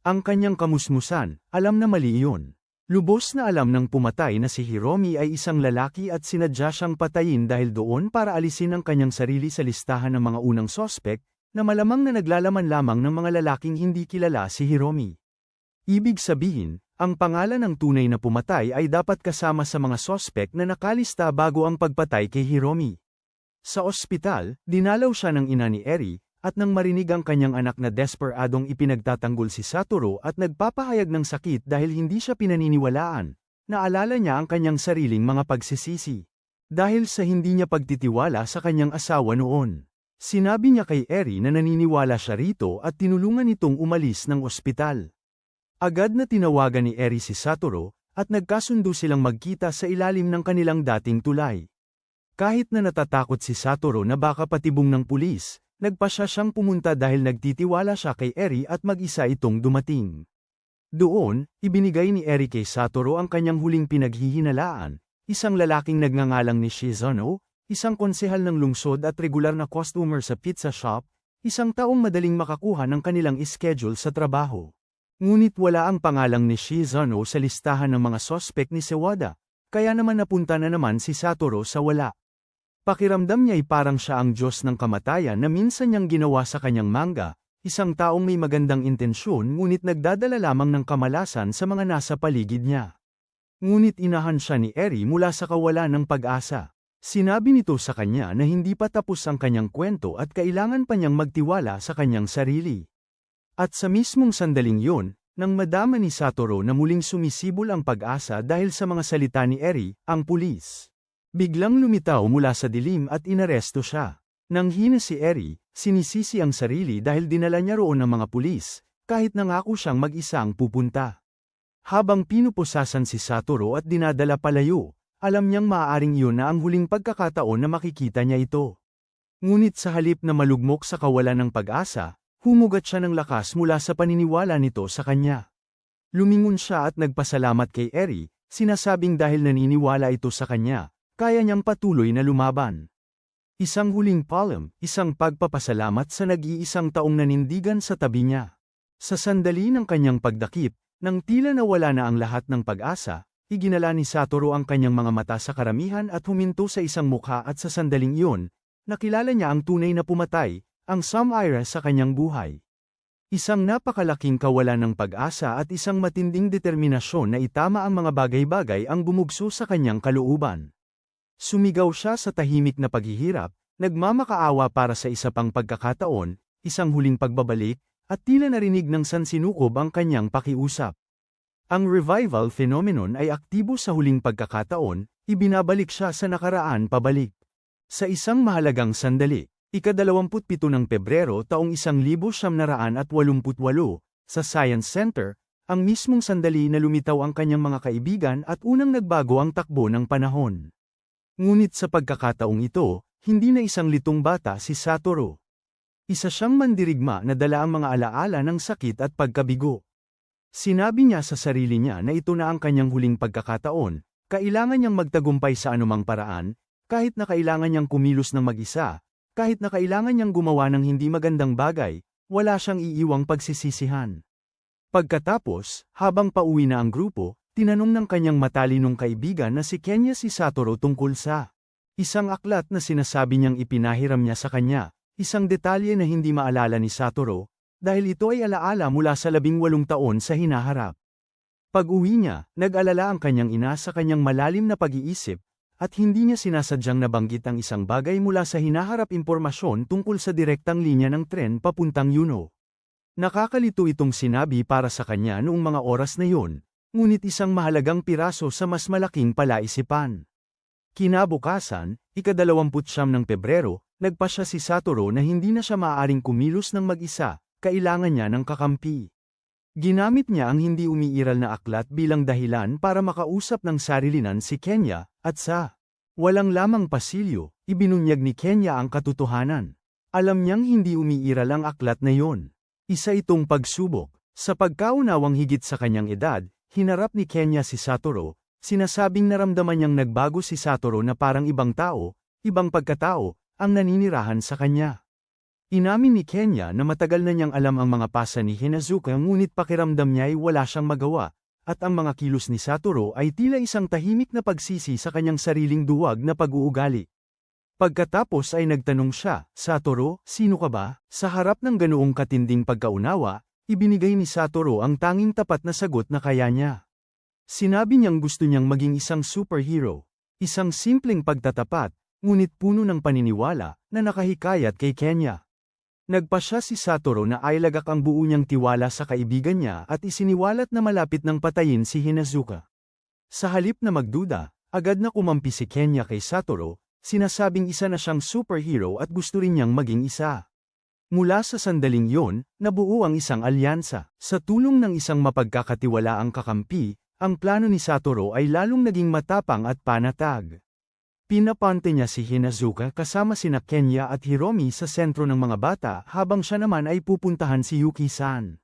S1: ang kanyang kamusmusan, alam na mali iyon. Lubos na alam ng pumatay na si Hiromi ay isang lalaki at sinadya siyang patayin dahil doon para alisin ang kanyang sarili sa listahan ng mga unang sospek, na malamang na naglalaman lamang ng mga lalaking hindi kilala si Hiromi. Ibig sabihin, ang pangalan ng tunay na pumatay ay dapat kasama sa mga sospek na nakalista bago ang pagpatay kay Hiromi. Sa ospital, dinalaw siya ng ina ni Eri, at nang marinig ang kanyang anak na desperadong ipinagtatanggol si Satoru at nagpapahayag ng sakit dahil hindi siya pinaniniwalaan, naalala niya ang kanyang sariling mga pagsisisi. Dahil sa hindi niya pagtitiwala sa kanyang asawa noon. Sinabi niya kay Eri na naniniwala siya rito at tinulungan itong umalis ng ospital. Agad na tinawagan ni Eri si Satoru, at nagkasundo silang magkita sa ilalim ng kanilang dating tulay. Kahit na natatakot si Satoru na baka patibong ng pulis, nagpasya siyang pumunta dahil nagtitiwala siya kay Eri at mag-isa itong dumating. Doon, ibinigay ni Eri kay Satoru ang kanyang huling pinaghihinalaan, isang lalaking nagngangalang ni Shizuno, isang konsehal ng lungsod at regular na customer sa pizza shop, isang taong madaling makakuha ng kanilang schedule sa trabaho. Ngunit wala ang pangalang ni Shizuno sa listahan ng mga sospek ni Sawada, kaya naman napunta na naman si Satoru sa wala. Pakiramdam niya ay parang siya ang Diyos ng kamatayan na minsan niyang ginawa sa kanyang manga, isang taong may magandang intensyon ngunit nagdadala lamang ng kamalasan sa mga nasa paligid niya. Ngunit inahan siya ni Eri mula sa kawalan ng pag-asa. Sinabi nito sa kanya na hindi pa tapos ang kanyang kwento at kailangan pa niyang magtiwala sa kanyang sarili. At sa mismong sandaling yun, nang madama ni Satoru na muling sumisibol ang pag-asa dahil sa mga salita ni Eri, ang pulis biglang lumitaw mula sa dilim at inaresto siya. Nang hina si Eri, sinisisi ang sarili dahil dinala niya roon ng mga pulis, kahit nangako siyang mag-isang pupunta. Habang pinupusasan si Satoru at dinadala palayo, alam niyang maaaring iyon na ang huling pagkakataon na makikita niya ito. Ngunit sa halip na malugmok sa kawalan ng pag-asa, humugat siya ng lakas mula sa paniniwala nito sa kanya. Lumingon siya at nagpasalamat kay Eri, sinasabing dahil naniniwala ito sa kanya, kaya niyang patuloy na lumaban. Isang huling palm, isang pagpapasalamat sa nag-iisang taong nanindigan sa tabi niya. Sa sandali ng kanyang pagdakip, nang tila nawala na ang lahat ng pag-asa, iginala ni Satoru ang kanyang mga mata sa karamihan at huminto sa isang mukha at sa sandaling iyon, nakilala niya ang tunay na pumatay, ang Samira sa kanyang buhay. Isang napakalaking kawalan ng pag-asa at isang matinding determinasyon na itama ang mga bagay-bagay ang bumugso sa kanyang kalooban. Sumigaw siya sa tahimik na paghihirap, nagmamakaawa para sa isa pang pagkakataon, isang huling pagbabalik, at tila narinig ng sansinukob ang kanyang pakiusap. Ang revival phenomenon ay aktibo sa huling pagkakataon, ibinabalik siya sa nakaraan pabalik. Sa isang mahalagang sandali, Ika-27 ng Pebrero taong 1988, sa Science Center, ang mismong sandali na lumitaw ang kanyang mga kaibigan at unang nagbago ang takbo ng panahon. Ngunit sa pagkakataong ito, hindi na isang litong bata si Satoru. Isa siyang mandirigma na dala ang mga alaala ng sakit at pagkabigo. Sinabi niya sa sarili niya na ito na ang kanyang huling pagkakataon, kailangan niyang magtagumpay sa anumang paraan, kahit na kailangan niyang kumilos ng mag-isa, kahit na kailangan niyang gumawa ng hindi magandang bagay, wala siyang iiwang pagsisisihan. Pagkatapos, habang pauwi na ang grupo, tinanong ng kanyang matalinong kaibigan na si Kenya si Satoru tungkol sa isang aklat na sinasabi niyang ipinahiram niya sa kanya, isang detalye na hindi maalala ni Satoru, dahil ito ay alaala mula sa 18 taon sa hinaharap. Pag-uwi niya, nag-alala ang kanyang ina sa kanyang malalim na pag-iisip, at hindi niya sinasadyang nabanggit ang isang bagay mula sa hinaharap impormasyon tungkol sa direktang linya ng tren papuntang Yuno. Nakakalito itong sinabi para sa kanya noong mga oras na yun, ngunit isang mahalagang piraso sa mas malaking palaisipan. Kinabukasan, ika-29 ng Pebrero, nagpasya si Satoru na hindi na siya maaaring kumilos ng mag-isa, kailangan niya ng kakampi. Ginamit niya ang hindi umiiral na aklat bilang dahilan para makausap ng sarilinan si Kenya, at sa walang lamang pasilyo, ibinunyag ni Kenya ang katotohanan. Alam niyang hindi umiiral ang aklat na yon. Isa itong pagsubok. Sa pagkaunawang higit sa kanyang edad, hinarap ni Kenya si Satoru, sinasabing naramdaman niyang nagbago si Satoru na parang ibang tao, ibang pagkatao, ang naninirahan sa kanya. Inamin ni Kenya na matagal na niyang alam ang mga pasa ni Hinazuka ngunit pakiramdam niya ay wala siyang magawa, at ang mga kilos ni Satoru ay tila isang tahimik na pagsisi sa kanyang sariling duwag na pag-uugali. Pagkatapos ay nagtanong siya, Satoru, sino ka ba? Sa harap ng ganoong katinding pagkaunawa, ibinigay ni Satoru ang tanging tapat na sagot na kaya niya. Sinabi niyang gusto niyang maging isang superhero, isang simpleng pagtatapat, ngunit puno ng paniniwala, na nakahikayat kay Kenya. Nagpasya si Satoru na ailagak ang buo niyang tiwala sa kaibigan niya at isiniwalat na malapit ng patayin si Hinazuka. Sa halip na magduda, agad na kumampi si Kenya kay Satoru, sinasabing isa na siyang superhero at gusto rin niyang maging isa. Mula sa sandaling yon, nabuo ang isang alyansa. Sa tulong ng isang mapagkakatiwalaang kakampi, ang plano ni Satoru ay lalong naging matapang at panatag. Pinapante niya si Hinazuka kasama sina Kenya at Hiromi sa sentro ng mga bata habang siya naman ay pupuntahan si Yuki-san.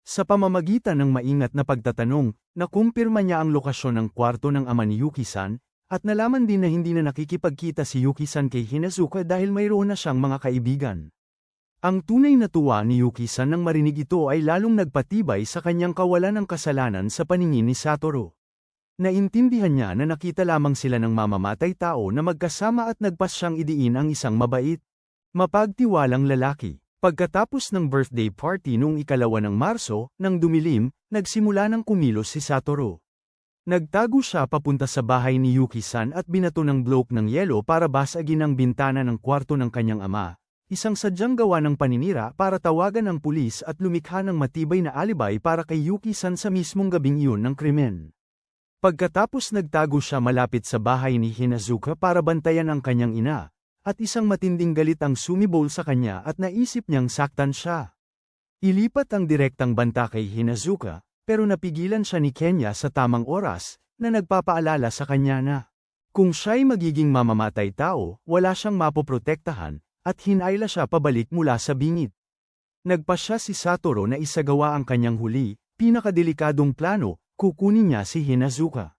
S1: Sa pamamagitan ng maingat na pagtatanong, nakumpirma niya ang lokasyon ng kwarto ng ama ni Yuki-san, at nalaman din na hindi na nakikipagkita si Yuki-san kay Hinazuka dahil mayroon na siyang mga kaibigan. Ang tunay na tuwa ni Yuki-san nang marinig ito ay lalong nagpatibay sa kanyang kawalan ng kasalanan sa paningin ni Satoru. Naintindihan niya na nakita lamang sila ng mamamatay tao na magkasama at nagpas siyang idiin ang isang mabait, mapagtiwalang lalaki. Pagkatapos ng birthday party noong 2 ng Marso, nang dumilim, nagsimula ng kumilos si Satoru. Nagtago siya papunta sa bahay ni Yuki-san at binato ng bloke ng yelo para basagin ang bintana ng kwarto ng kanyang ama, isang sadyang gawa ng paninira para tawagan ang pulis at lumikha ng matibay na alibay para kay Yuki-san sa mismong gabing iyon ng krimen. Pagkatapos nagtago siya malapit sa bahay ni Hinazuka para bantayan ang kanyang ina, at isang matinding galit ang sumibol sa kanya at naisip niyang saktan siya. Ilipat ang direktang banta kay Hinazuka, pero napigilan siya ni Kenya sa tamang oras, na nagpapaalala sa kanya na kung siya'y magiging mamamatay tao, wala siyang mapoprotektahan, at hinayla siya pabalik mula sa bingit. Nagpasya si Satoru na isagawa ang kanyang huli, pinakadelikadong plano, kukunin niya si Hinazuka.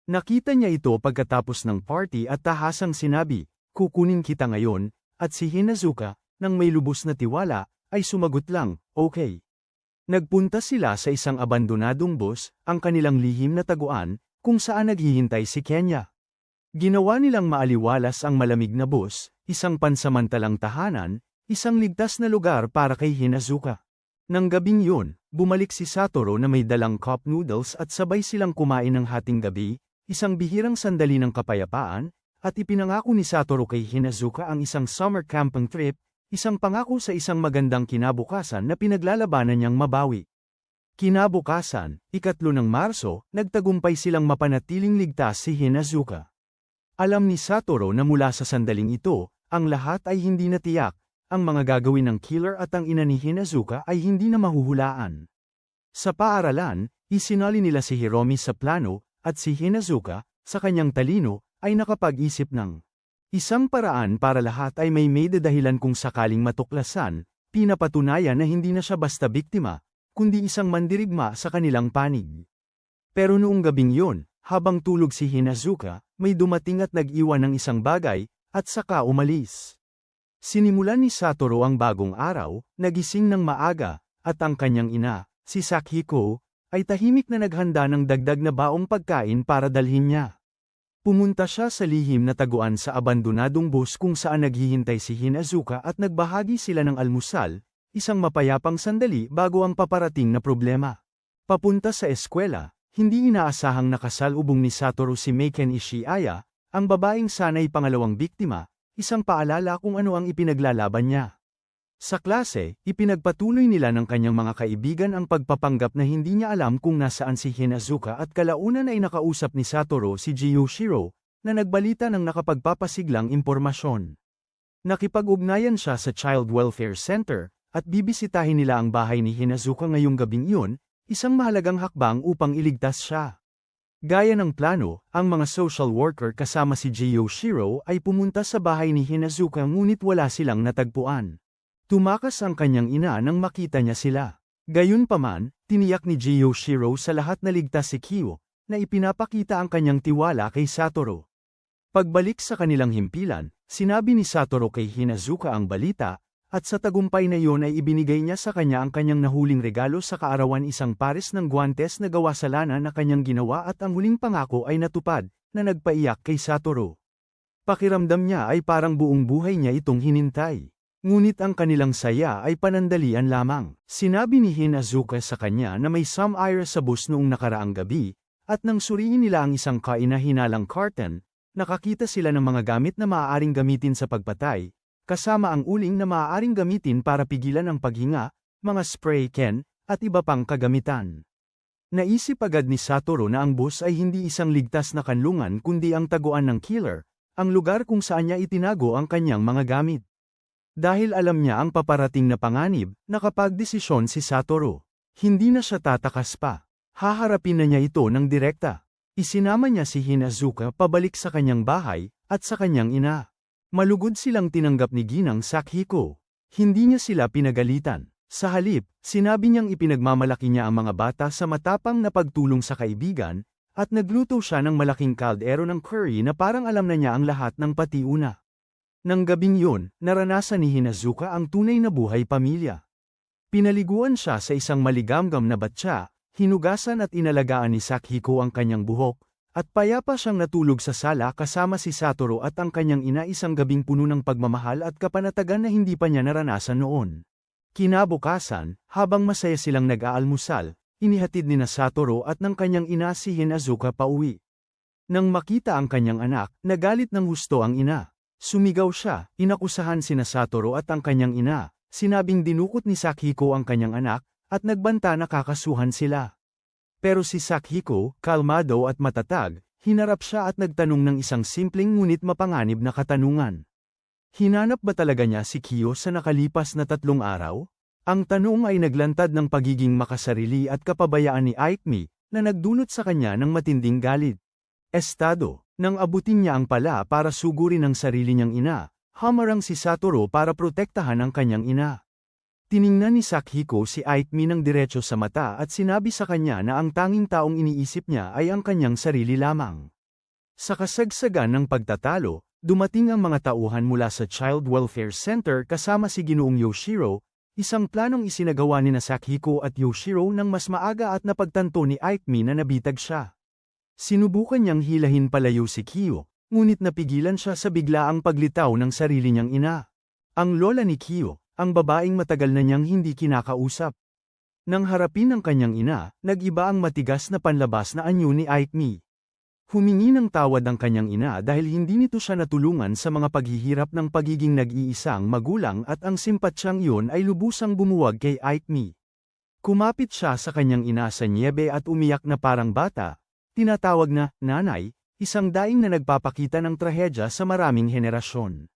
S1: Nakita niya ito pagkatapos ng party at tahasang sinabi, kukunin kita ngayon, at si Hinazuka, nang may lubos na tiwala, ay sumagot lang, okay. Nagpunta sila sa isang abandonadong bus, ang kanilang lihim na taguan, kung saan naghihintay si Kenya. Ginawa nilang maaliwalas ang malamig na bus, isang pansamantalang tahanan, isang ligtas na lugar para kay Hinazuka. Nang gabing yun, bumalik si Satoru na may dalang cup noodles at sabay silang kumain ng hating gabi, isang bihirang sandali ng kapayapaan, at ipinangako ni Satoru kay Hinazuka ang isang summer camping trip, isang pangako sa isang magandang kinabukasan na pinaglalabanan niyang mabawi. Kinabukasan, 3 ng Marso, nagtagumpay silang mapanatiling ligtas si Hinazuka. Alam ni Satoru na mula sa sandaling ito, Ang lahat ay hindi na tiyak, ang mga gagawin ng killer at ang ina ni Hinazuka ay hindi na mahuhulaan. Sa paaralan, isinali nila si Hiromi sa plano, at si Hinazuka, sa kanyang talino, ay nakapag-isip ng isang paraan para lahat ay may dahilan kung sakaling matuklasan, pinapatunayan na hindi na siya basta biktima, kundi isang mandirigma sa kanilang panig. Pero noong gabing yun, habang tulog si Hinazuka, may dumating at nag-iwan ng isang bagay, at saka umalis. Sinimulan ni Satoru ang bagong araw, nagising ng maaga, at ang kanyang ina, si Sakihiko, ay tahimik na naghanda ng dagdag na baong pagkain para dalhin niya. Pumunta siya sa lihim na taguan sa abandonadong bus kung saan naghihintay si Hinazuka at nagbahagi sila ng almusal, isang mapayapang sandali bago ang paparating na problema. Papunta sa eskwela, hindi inaasahang nakasalubong ni Satoru si Meiken Ishiaya, ang babaeng sanay pangalawang biktima, isang paalala kung ano ang ipinaglalaban niya. Sa klase, ipinagpatuloy nila ng kanyang mga kaibigan ang pagpapanggap na hindi niya alam kung nasaan si Hinazuka at kalaunan ay nakausap ni Satoru si Jiyoshiro, na nagbalita ng nakapagpapasiglang impormasyon. Nakipag-ugnayan siya sa Child Welfare Center, at bibisitahin nila ang bahay ni Hinazuka ngayong gabing iyon, isang mahalagang hakbang upang iligtas siya. Gaya ng plano, ang mga social worker kasama si Jiyoshiro ay pumunta sa bahay ni Hinazuka ngunit wala silang natagpuan. Tumakas ang kanyang ina nang makita niya sila. Gayunpaman, tiniyak ni Jiyoshiro sa lahat na ligtas si Kyo, na ipinapakita ang kanyang tiwala kay Satoru. Pagbalik sa kanilang himpilan, sinabi ni Satoru kay Hinazuka ang balita, at sa tagumpay na iyon ay ibinigay niya sa kanya ang kanyang nahuling regalo sa kaarawan, isang pares ng guwantes na gawa sa lana na kanyang ginawa, at ang huling pangako ay natupad, na nagpaiyak kay Satoru. Pakiramdam niya ay parang buong buhay niya itong hinintay. Ngunit ang kanilang saya ay panandalian lamang. Sinabi ni Hinazuka sa kanya na may some-ire sa bus noong nakaraang gabi, at nang suriin nila ang isang kaina-hinalang carton, nakakita sila ng mga gamit na maaaring gamitin sa pagpatay, kasama ang uling na maaaring gamitin para pigilan ang paghinga, mga spray can, at iba pang kagamitan. Naisip agad ni Satoru na ang bus ay hindi isang ligtas na kanlungan kundi ang taguan ng killer, ang lugar kung saan niya itinago ang kanyang mga gamit. Dahil alam niya ang paparating na panganib, nakapagdesisyon si Satoru. Hindi na siya tatakas pa. Haharapin na niya ito ng direkta. Isinama niya si Hinazuka pabalik sa kanyang bahay, at sa kanyang ina. Malugod silang tinanggap ni Ginang Sakihiko. Hindi niya sila pinagalitan. Sa halip, sinabi niyang ipinagmamalaki niya ang mga bata sa matapang na pagtulong sa kaibigan, at nagluto siya ng malaking kaldero ng curry na parang alam na niya ang lahat ng patiuna. Nang gabing yun, naranasan ni Hinazuka ang tunay na buhay pamilya. Pinaliguan siya sa isang maligamgam na batya, hinugasan at inalagaan ni Sakihiko ang kanyang buhok, at payapa siyang natulog sa sala kasama si Satoru at ang kanyang ina, isang gabing puno ng pagmamahal at kapanatagan na hindi pa niya naranasan noon. Kinabukasan, habang masaya silang nag-aalmusal, inihatid ni Satoru at ng kanyang ina si Hinazuka pauwi. Nang makita ang kanyang anak, nagalit ng husto ang ina. Sumigaw siya, inakusahan sina Satoru at ang kanyang ina, sinabing dinukot ni Sakihiko ang kanyang anak, at nagbanta na kakasuhan sila. Pero si Sakihiko, kalmado at matatag, hinarap siya at nagtanong ng isang simpleng ngunit mapanganib na katanungan. Hinanap ba talaga niya si Kyo sa nakalipas na 3 araw? Ang tanong ay naglantad ng pagiging makasarili at kapabayaan ni Aikmi, na nagdulot sa kanya ng matinding galit. Estado. Nang abutin niya ang pala para sugurin ang sarili niyang ina, hamarang si Satoru para protektahan ang kanyang ina. Tiningnan ni Sakihiko si Aikmi ng diretso sa mata at sinabi sa kanya na ang tanging taong iniisip niya ay ang kanyang sarili lamang. Sa kasagsagan ng pagtatalo, dumating ang mga tauhan mula sa Child Welfare Center kasama si Ginoong Yoshiro, isang planong isinagawa ni Sakihiko at Yoshiro nang mas maaga at napagtanto ni Aikmi na nabitag siya. Sinubukan niyang hilahin palayo si Kyo, ngunit napigilan siya sa biglaang paglitaw ng sarili niyang ina. Ang lola ni Kyo, ang babaeng matagal na niyang hindi kinakausap. Nang harapin ang kanyang ina, nag-iba ang matigas na panlabas na anyo ni Aikmi. Humingi ng tawad ang kanyang ina dahil hindi nito siya natulungan sa mga paghihirap ng pagiging nag-iisang magulang at ang simpatyang iyon ay lubusang bumuwag kay Aikmi. Kumapit siya sa kanyang ina sa niebe at umiyak na parang bata. Tinatawag na, nanay, isang daing na nagpapakita ng trahedya sa maraming henerasyon.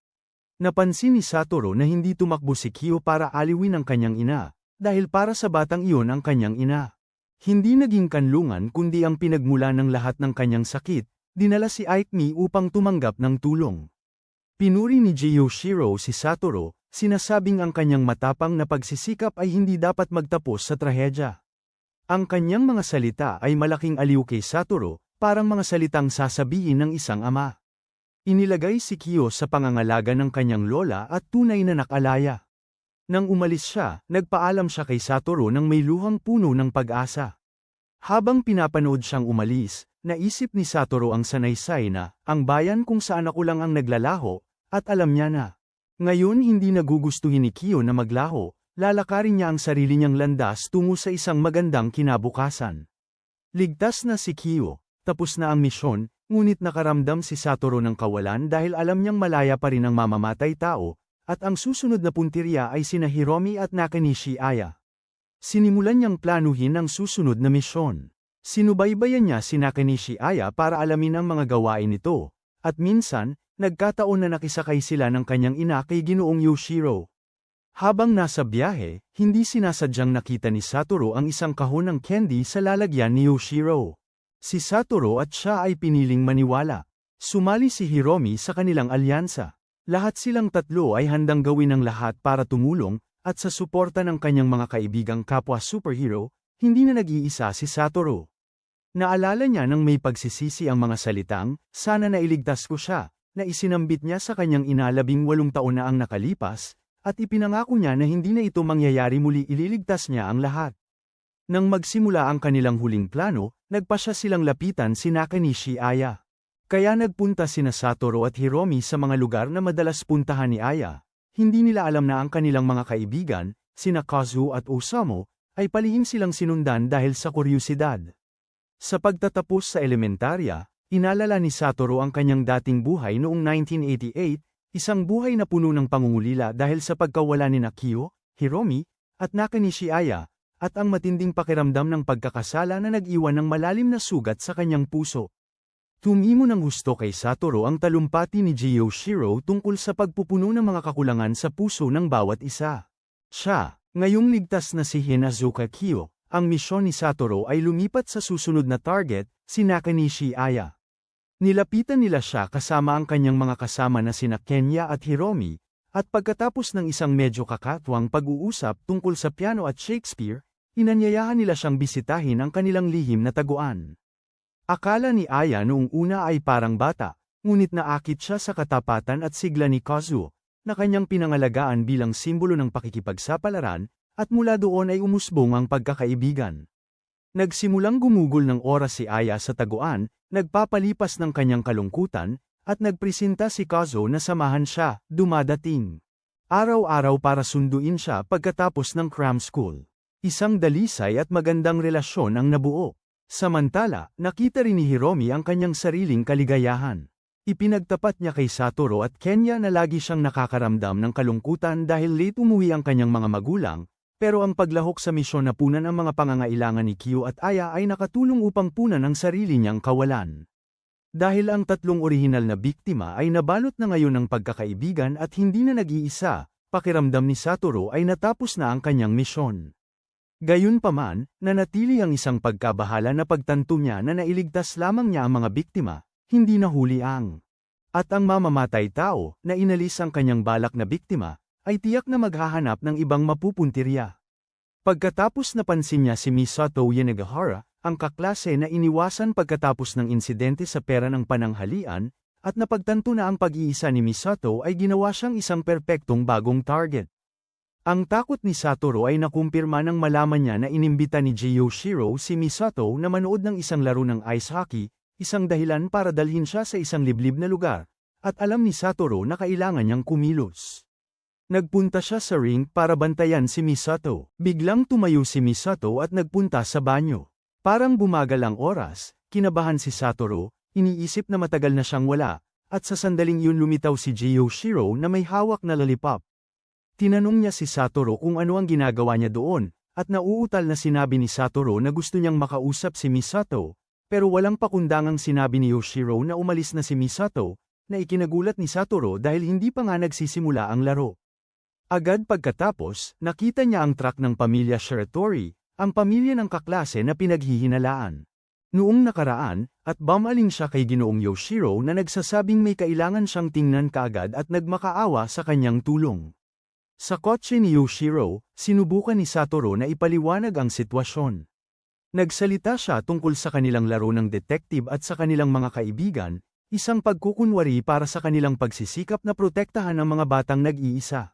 S1: Napansin ni Satoru na hindi tumakbo si Kyo para aliwin ang kanyang ina, dahil para sa batang iyon ang kanyang ina. Hindi naging kanlungan kundi ang pinagmula ng lahat ng kanyang sakit, dinala si Aikmi upang tumanggap ng tulong. Pinuri ni Yoshiro si Satoru, sinasabing ang kanyang matapang na pagsisikap ay hindi dapat magtapos sa trahedya. Ang kanyang mga salita ay malaking aliw kay Satoru, parang mga salitang sasabihin ng isang ama. Inilagay si Kyo sa pangangalaga ng kanyang lola at tunay na nakalaya. Nang umalis siya, nagpaalam siya kay Satoru ng may luhang puno ng pag-asa. Habang pinapanood siyang umalis, naisip ni Satoru ang sanaysay na, ang bayan kung saan ako lang ang naglalaho, at alam niya na. Ngayon hindi nagugustuhin ni Kyo na maglaho, lalakarin niya ang sarili niyang landas tungo sa isang magandang kinabukasan. Ligtas na si Kyo, tapos na ang misyon, ngunit nakaramdam si Satoru ng kawalan dahil alam niyang malaya pa rin ang mamamatay tao, at ang susunod na puntirya ay sina Hiromi at Nakanishi Aya. Sinimulan niyang planuhin ang susunod na misyon. Sinubaybayan niya si Nakanishi Aya para alamin ang mga gawain nito, at minsan, nagkataon na nakisakay sila ng kanyang ina kay Ginoong Yoshiro. Habang nasa biyahe, hindi sinasadyang nakita ni Satoru ang isang kahon ng candy sa lalagyan ni Yoshiro. Si Satoru at siya ay piniling maniwala. Sumali si Hiromi sa kanilang alyansa. Lahat silang tatlo ay handang gawin ang lahat para tumulong, at sa suporta ng kanyang mga kaibigang kapwa superhero, hindi na nag-iisa si Satoru. Naalala niya nang may pagsisisi ang mga salitang, sana nailigtas ko siya, na isinambit niya sa kanyang ina 18 taon na ang nakalipas, at ipinangako niya na hindi na ito mangyayari muli, ililigtas niya ang lahat. Nang magsimula ang kanilang huling plano, nagpasya silang lapitan si Nakanishi Aya. Kaya nagpunta sina Satoru at Hiromi sa mga lugar na madalas puntahan ni Aya. Hindi nila alam na ang kanilang mga kaibigan, sina Kazu at Osamu, ay palihim silang sinundan dahil sa kuryusidad. Sa pagtatapos sa elementarya, inalala ni Satoru ang kanyang dating buhay noong 1988, isang buhay na puno ng pangungulila dahil sa pagkawala ni Kyo, Hiromi, at Nakanishi Aya, at ang matinding pakiramdam ng pagkakasala na nag-iwan ng malalim na sugat sa kanyang puso. Tumimo ng husto kay Satoru ang talumpati ni Yoshiro tungkol sa pagpupuno ng mga kakulangan sa puso ng bawat isa. Siya, ngayong ligtas na si Hinazuka Kyo, ang misyon ni Satoru ay lumipat sa susunod na target, si Nakanishi Aya. Nilapitan nila siya kasama ang kanyang mga kasama na sina Kenya at Hiromi, at pagkatapos ng isang medyo kakatwang pag-uusap tungkol sa piano at Shakespeare, inanyayahan nila siyang bisitahin ang kanilang lihim na taguan. Akala ni Aya noong una ay parang bata, ngunit naakit siya sa katapatan at sigla ni Kazu, na kanyang pinangalagaan bilang simbolo ng pakikipagsapalaran, at mula doon ay umusbong ang pagkakaibigan. Nagsimulang gumugol ng oras si Aya sa taguan, nagpapalipas ng kanyang kalungkutan, at nagpresenta si Kazu na samahan siya, dumadating. Araw-araw para sunduin siya pagkatapos ng cram school. Isang dalisay at magandang relasyon ang nabuo. Samantala, nakita rin ni Hiromi ang kanyang sariling kaligayahan. Ipinagtapat niya kay Satoru at Kenya na lagi siyang nakakaramdam ng kalungkutan dahil late umuwi ang kanyang mga magulang, pero ang paglahok sa misyon na punan ang mga pangangailangan ni Kyo at Aya ay nakatulong upang punan ang sarili niyang kawalan. Dahil ang tatlong orihinal na biktima ay nabalot na ngayon ng pagkakaibigan at hindi na nag-iisa, pakiramdam ni Satoru ay natapos na ang kanyang misyon. Gayunpaman, nanatili ang isang pagkabahala na pagtanto niya na nailigtas lamang niya ang mga biktima, hindi nahuli ang. At ang mamamatay tao, na inalis ang kanyang balak na biktima, ay tiyak na maghahanap ng ibang mapupuntirya. Pagkatapos napansin niya si Misato Yanagihara, ang kaklase na iniwasan pagkatapos ng insidente sa pera ng pananghalian, at napagtanto na ang pag-iisa ni Misato ay ginawa siyang isang perpektong bagong target. Ang takot ni Satoru ay nakumpirma nang malaman niya na inimbita ni Yoshiro si Misato na manood ng isang laro ng ice hockey, isang dahilan para dalhin siya sa isang liblib na lugar, at alam ni Satoru na kailangan niyang kumilos. Nagpunta siya sa ring para bantayan si Misato. Biglang tumayo si Misato at nagpunta sa banyo. Parang bumagal ang oras, kinabahan si Satoru, iniisip na matagal na siyang wala, at sa sandaling iyon lumitaw si Yoshiro na may hawak na lollipop. Tinanong niya si Satoru kung ano ang ginagawa niya doon, at nauutal na sinabi ni Satoru na gusto niyang makausap si Misato, pero walang pakundangang sinabi ni Yoshiro na umalis na si Misato, na ikinagulat ni Satoru dahil hindi pa nga nagsisimula ang laro. Agad pagkatapos, nakita niya ang truck ng pamilya Shiratori, ang pamilya ng kaklase na pinaghihinalaan. Noong nakaraan, at bumaling siya kay Ginoong Yoshiro na nagsasabing may kailangan siyang tingnan kaagad at nagmakaawa sa kanyang tulong. Sa kotse ni Yoshiro, sinubukan ni Satoru na ipaliwanag ang sitwasyon. Nagsalita siya tungkol sa kanilang laro ng detective at sa kanilang mga kaibigan, isang pagkukunwari para sa kanilang pagsisikap na protektahan ang mga batang nag-iisa.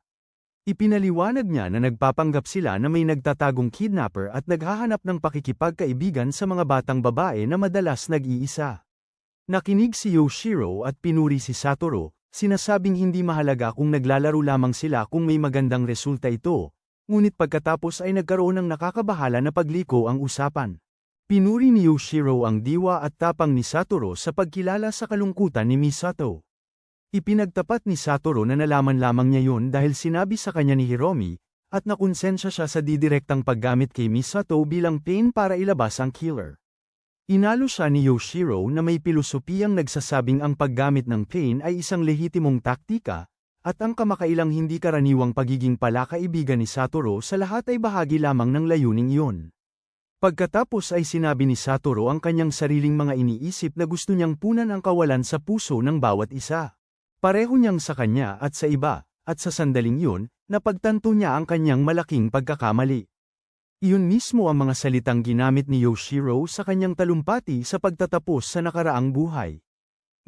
S1: Ipinaliwanag niya na nagpapanggap sila na may nagtatagong kidnapper at naghahanap ng pakikipagkaibigan sa mga batang babae na madalas nag-iisa. Nakinig si Yoshiro at pinuri si Satoru, sinasabing hindi mahalaga kung naglalaro lamang sila kung may magandang resulta ito, ngunit pagkatapos ay nagkaroon ng nakakabahala na pagliko ang usapan. Pinuri ni Yoshiro ang diwa at tapang ni Satoru sa pagkilala sa kalungkutan ni Misato. Ipinagtapat ni Satoru na nalaman lamang niya yun dahil sinabi sa kanya ni Hiromi, at nakonsensya siya sa didirektang paggamit kay Misato bilang pain para ilabas ang killer. Inalo siya ni Yoshiro na may pilosopiyang nagsasabing ang paggamit ng pain ay isang lehitimong taktika, at ang kamakailang hindi karaniwang pagiging palakaibigan ni Satoru sa lahat ay bahagi lamang ng layuning iyon. Pagkatapos ay sinabi ni Satoru ang kanyang sariling mga iniisip na gusto niyang punan ang kawalan sa puso ng bawat isa. Pareho niyang sa kanya at sa iba, at sa sandaling yun, napagtanto niya ang kanyang malaking pagkakamali. Iyon mismo ang mga salitang ginamit ni Yoshiro sa kanyang talumpati sa pagtatapos sa nakaraang buhay.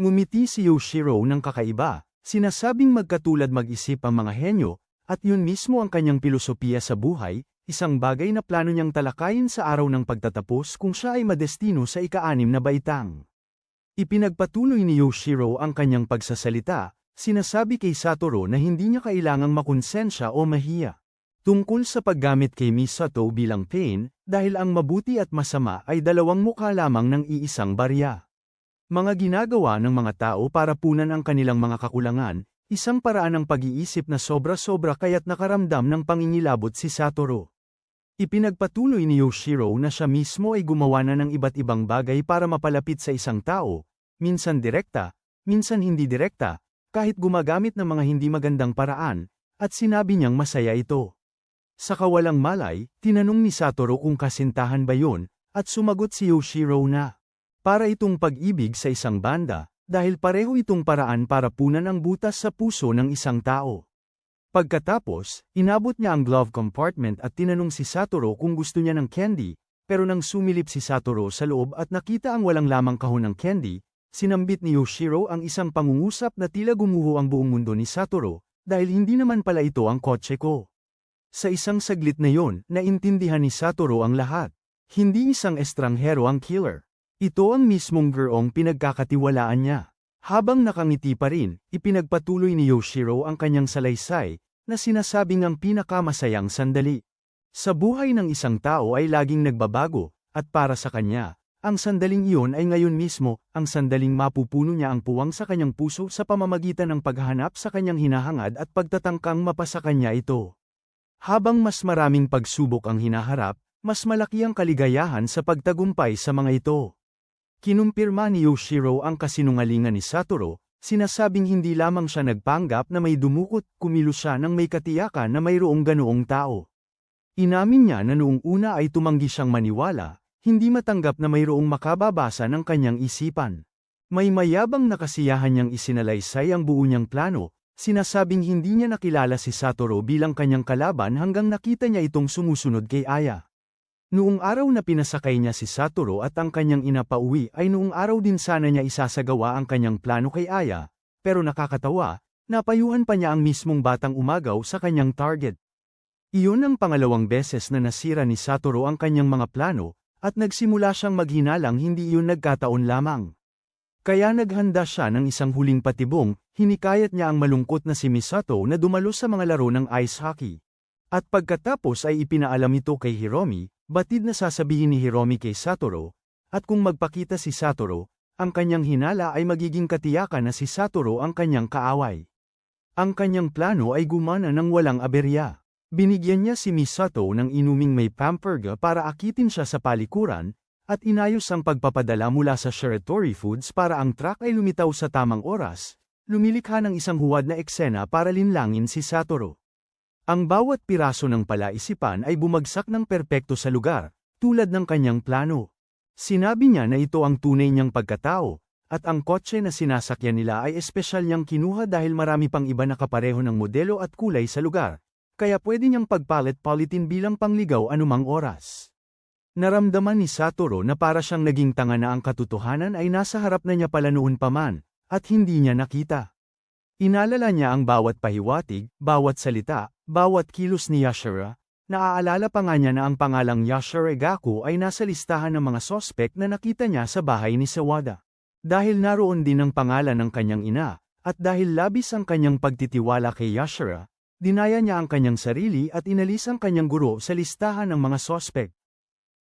S1: Ngumiti si Yoshiro ng kakaiba, sinasabing magkatulad mag-isip ang mga henyo, at yun mismo ang kanyang pilosopiya sa buhay, isang bagay na plano niyang talakayin sa araw ng pagtatapos kung siya ay madestino sa ika-6 na baitang. Ipinagpatuloy ni Yoshiro ang kanyang pagsasalita, sinasabi kay Satoru na hindi niya kailangang makonsensya o mahiya. Tungkol sa paggamit kay Misato bilang pain, dahil ang mabuti at masama ay dalawang mukha lamang ng iisang barya. Mga ginagawa ng mga tao para punan ang kanilang mga kakulangan, isang paraan ng pag-iisip na sobra-sobra kaya't nakaramdam ng pangingilabot si Satoru. Ipinagpatuloy ni Yoshiro na siya mismo ay gumawa na ng iba't ibang bagay para mapalapit sa isang tao, minsan direkta, minsan hindi direkta, kahit gumagamit ng mga hindi magandang paraan, at sinabi niyang masaya ito. Sa kawalang malay, tinanong ni Satoru kung kasintahan ba yun, at sumagot si Yoshiro na, para itong pag-ibig sa isang banda, dahil pareho itong paraan para punan ang butas sa puso ng isang tao. Pagkatapos, inabot niya ang glove compartment at tinanong si Satoru kung gusto niya ng candy, pero nang sumilip si Satoru sa loob at nakita ang walang lamang kahon ng candy, sinambit ni Yoshiro ang isang pangungusap na tila gumuho ang buong mundo ni Satoru, dahil hindi naman pala ito ang kotse ko. Sa isang saglit na yon, naintindihan ni Satoru ang lahat. Hindi isang estranghero ang killer. Ito ang mismong gurong pinagkakatiwalaan niya. Habang nakangiti pa rin, ipinagpatuloy ni Yoshiro ang kanyang salaysay, na sinasabing ang pinakamasayang sandali. Sa buhay ng isang tao ay laging nagbabago, at para sa kanya, ang sandaling iyon ay ngayon mismo, ang sandaling mapupuno niya ang puwang sa kanyang puso sa pamamagitan ng paghahanap sa kanyang hinahangad at pagtatangkang mapasa kanya ito. Habang mas maraming pagsubok ang hinaharap, mas malaki ang kaligayahan sa pagtagumpay sa mga ito. Kinumpirma ni Yoshiro ang kasinungalingan ni Satoru, sinasabing hindi lamang siya nagpanggap na may dumukot, kumilos siya nang may katiyakan na mayroong ganoong tao. Inamin niya na noong una ay tumanggi siyang maniwala, hindi matanggap na mayroong makababasa ng kanyang isipan. May mayabang na kasiyahan niyang isinalaysay ang buo niyang plano, sinasabing hindi niya nakilala si Satoru bilang kanyang kalaban hanggang nakita niya itong sumusunod kay Aya. Noong araw na pinasakay niya si Satoru at ang kanyang ina pauwi ay noong araw din sana niya isasagawa ang kanyang plano kay Aya, pero nakakatawa, napayuhan pa niya ang mismong batang umagaw sa kanyang target. Iyon ang pangalawang beses na nasira ni Satoru ang kanyang mga plano, at nagsimula siyang maghinalang hindi iyon nagkataon lamang. Kaya naghanda siya ng isang huling patibong, hinikayat niya ang malungkot na si Misato na dumalo sa mga laro ng ice hockey. At pagkatapos ay ipinaalam ito kay Hiromi, batid na sasabihin ni Hiromi kay Satoru, at kung magpakita si Satoru, ang kanyang hinala ay magiging katiyakan na si Satoru ang kanyang kaaway. Ang kanyang plano ay gumana ng walang aberya. Binigyan niya si Misato ng inuming may pamperga para akitin siya sa palikuran, at inayos ang pagpapadala mula sa Shiratori Foods para ang truck ay lumitaw sa tamang oras, lumilikha ng isang huwad na eksena para linlangin si Satoru. Ang bawat piraso ng palaisipan ay bumagsak ng perpekto sa lugar, tulad ng kanyang plano. Sinabi niya na ito ang tunay niyang pagkatao, at ang kotse na sinasakyan nila ay espesyal niyang kinuha dahil marami pang iba na kapareho ng modelo at kulay sa lugar, kaya pwede niyang pagpalit-palitin bilang pangligaw anumang oras. Naramdaman ni Satoru na para siyang naging tanga na ang katotohanan ay nasa harap na niya pala noon pa man, at hindi niya nakita. Inalala niya ang bawat pahiwatig, bawat salita, bawat kilos ni Yashara. Naaalala pa nga niya na ang pangalang Yashara Gaku ay nasa listahan ng mga sospek na nakita niya sa bahay ni Sawada. Dahil naroon din ang pangalan ng kanyang ina, at dahil labis ang kanyang pagtitiwala kay Yashara, dinaya niya ang kanyang sarili at inalis ang kanyang guro sa listahan ng mga sospek.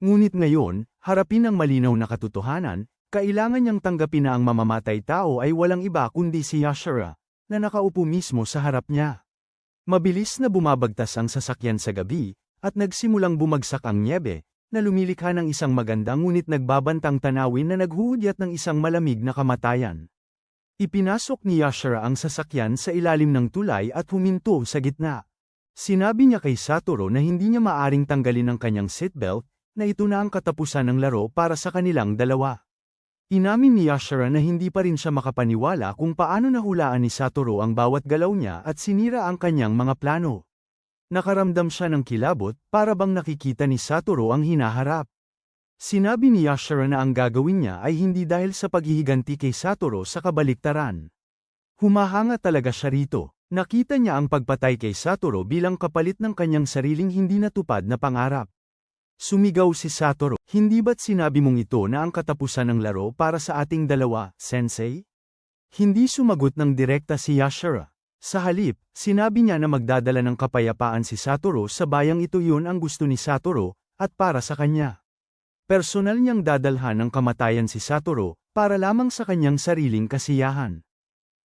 S1: Ngunit ngayon, harapin ang malinaw na katotohanan, kailangan niyang tanggapin na ang mamamatay tao ay walang iba kundi si Yashara, na nakaupo mismo sa harap niya. Mabilis na bumabagtas ang sasakyan sa gabi, at nagsimulang bumagsak ang nyebe, na lumilikha ng isang magandang ngunit nagbabantang tanawin na naghuhudyat ng isang malamig na kamatayan. Ipinasok ni Yashara ang sasakyan sa ilalim ng tulay at huminto sa gitna. Sinabi niya kay Satoru na hindi niya maaring tanggalin ang kanyang seatbelt, na ito na ang katapusan ng laro para sa kanilang dalawa. Inamin ni Yashara na hindi pa rin siya makapaniwala kung paano nahulaan ni Satoru ang bawat galaw niya at sinira ang kanyang mga plano. Nakaramdam siya ng kilabot, para bang nakikita ni Satoru ang hinaharap. Sinabi ni Yashara na ang gagawin niya ay hindi dahil sa paghihiganti kay Satoru sa kabaliktaran. Humahanga talaga siya rito. Nakita niya ang pagpatay kay Satoru bilang kapalit ng kanyang sariling hindi natupad na pangarap. Sumigaw si Satoru, "Hindi ba't sinabi mong ito na ang katapusan ng laro para sa ating dalawa, Sensei?" Hindi sumagot ng direkta si Yashara. Sa halip, sinabi niya na magdadala ng kapayapaan si Satoru sa bayang ito, yun ang gusto ni Satoru, at para sa kanya. Personal niyang dadalhan ng kamatayan si Satoru, para lamang sa kanyang sariling kasiyahan.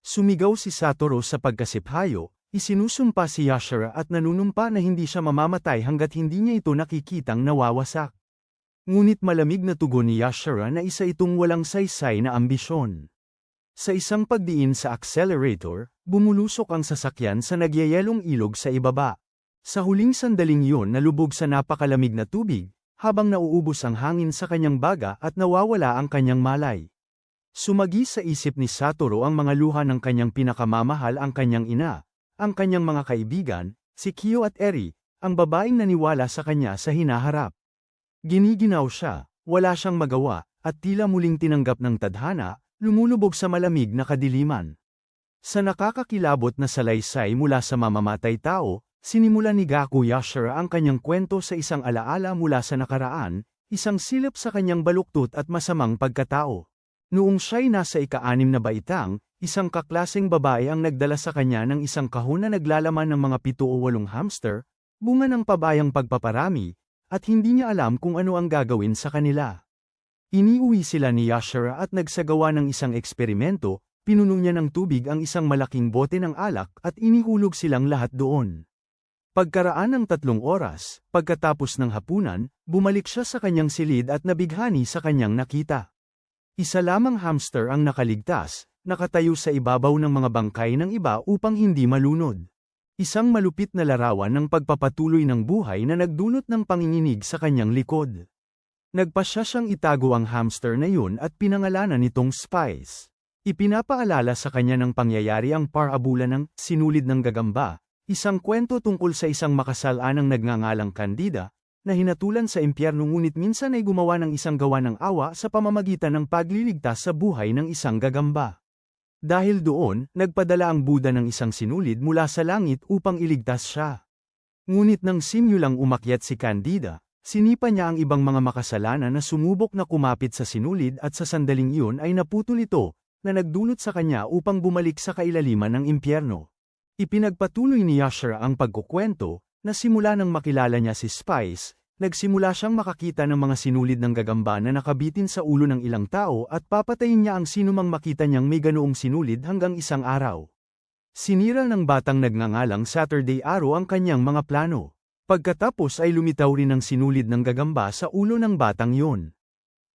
S1: Sumigaw si Satoru sa pagkasiphayo, isinusumpa si Yashara at nanunumpa na hindi siya mamamatay hanggat hindi niya ito nakikitang nawawasak. Ngunit malamig na tugon ni Yashara na isa itong walang saysay na ambisyon. Sa isang pagdiin sa accelerator, bumulusok ang sasakyan sa nagyayelong ilog sa ibaba. Sa huling sandaling yun nalubog sa napakalamig na tubig, habang nauubos ang hangin sa kanyang baga at nawawala ang kanyang malay. Sumagi sa isip ni Satoru ang mga luha ng kanyang pinakamamahal, ang kanyang ina, ang kanyang mga kaibigan, si Kyo at Eri, ang babaeng naniwala sa kanya sa hinaharap. Giniginaw siya, wala siyang magawa, at tila muling tinanggap ng tadhana, lumulubog sa malamig na kadiliman. Sa nakakakilabot na salaysay mula sa mamamatay tao, sinimula ni Gaku Yashara ang kanyang kwento sa isang alaala mula sa nakaraan, isang silip sa kanyang baluktot at masamang pagkatao. Noong siya'y nasa ika-6 na baitang, isang kaklaseng babae ang nagdala sa kanya ng isang kahon na naglalaman ng mga 7 o 8 hamster, bunga ng pabayang pagpaparami, at hindi niya alam kung ano ang gagawin sa kanila. Iniuwi sila ni Yashara at nagsagawa ng isang eksperimento, pinuno niya ng tubig ang isang malaking bote ng alak at inihulog silang lahat doon. Pagkaraan ng 3 oras, pagkatapos ng hapunan, bumalik siya sa kanyang silid at nabighani sa kanyang nakita. Isa lamang hamster ang nakaligtas, nakatayo sa ibabaw ng mga bangkay ng iba upang hindi malunod. Isang malupit na larawan ng pagpapatuloy ng buhay na nagdulot ng panginginig sa kanyang likod. Nagpasya siyang itago ang hamster na yun at pinangalanan nitong Spice. Ipinapaalala sa kanya ng pangyayari ang parabula ng Sinulid ng Gagamba, isang kwento tungkol sa isang makasalanang nagngangalang Candida, na hinatulan sa impyerno ngunit minsan ay gumawa ng isang gawa ng awa sa pamamagitan ng pagliligtas sa buhay ng isang gagamba. Dahil doon, nagpadala ang Buddha ng isang sinulid mula sa langit upang iligtas siya. Ngunit nang simulang umakyat si Candida, sinipa niya ang ibang mga makasalanan na sumubok na kumapit sa sinulid at sa sandaling iyon ay naputol ito, na nagdulot sa kanya upang bumalik sa kailaliman ng impyerno. Ipinagpatuloy ni Yashara ang pagkukwento, na simula nang makilala niya si Spice, nagsimula siyang makakita ng mga sinulid ng gagamba na nakabitin sa ulo ng ilang tao at papatayin niya ang sinumang makita niyang may ganoong sinulid hanggang isang araw. Sinira ng batang nagngangalang Saturday Arrow ang kanyang mga plano. Pagkatapos ay lumitaw rin ang sinulid ng gagamba sa ulo ng batang yon.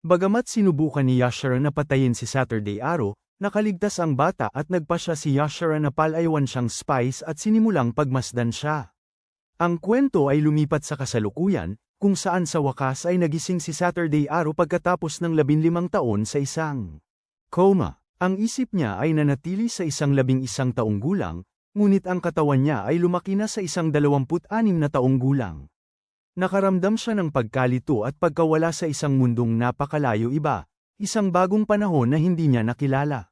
S1: Bagamat sinubukan ni Yashara na patayin si Saturday Arrow, Nakaligtas ang bata at nagpasya si Yashara na palaywan siyang spies at sinimulang pagmasdan siya. Ang kwento ay lumipat sa kasalukuyan, kung saan sa wakas ay nagising si Saturday Arrow pagkatapos ng 15 taon sa isang coma. Ang isip niya ay nanatili sa isang 11 taong gulang, ngunit ang katawan niya ay lumaki na sa isang 26 na taong gulang. Nakaramdam siya ng pagkalito at pagkawala sa isang mundong napakalayo iba, isang bagong panahon na hindi niya nakilala.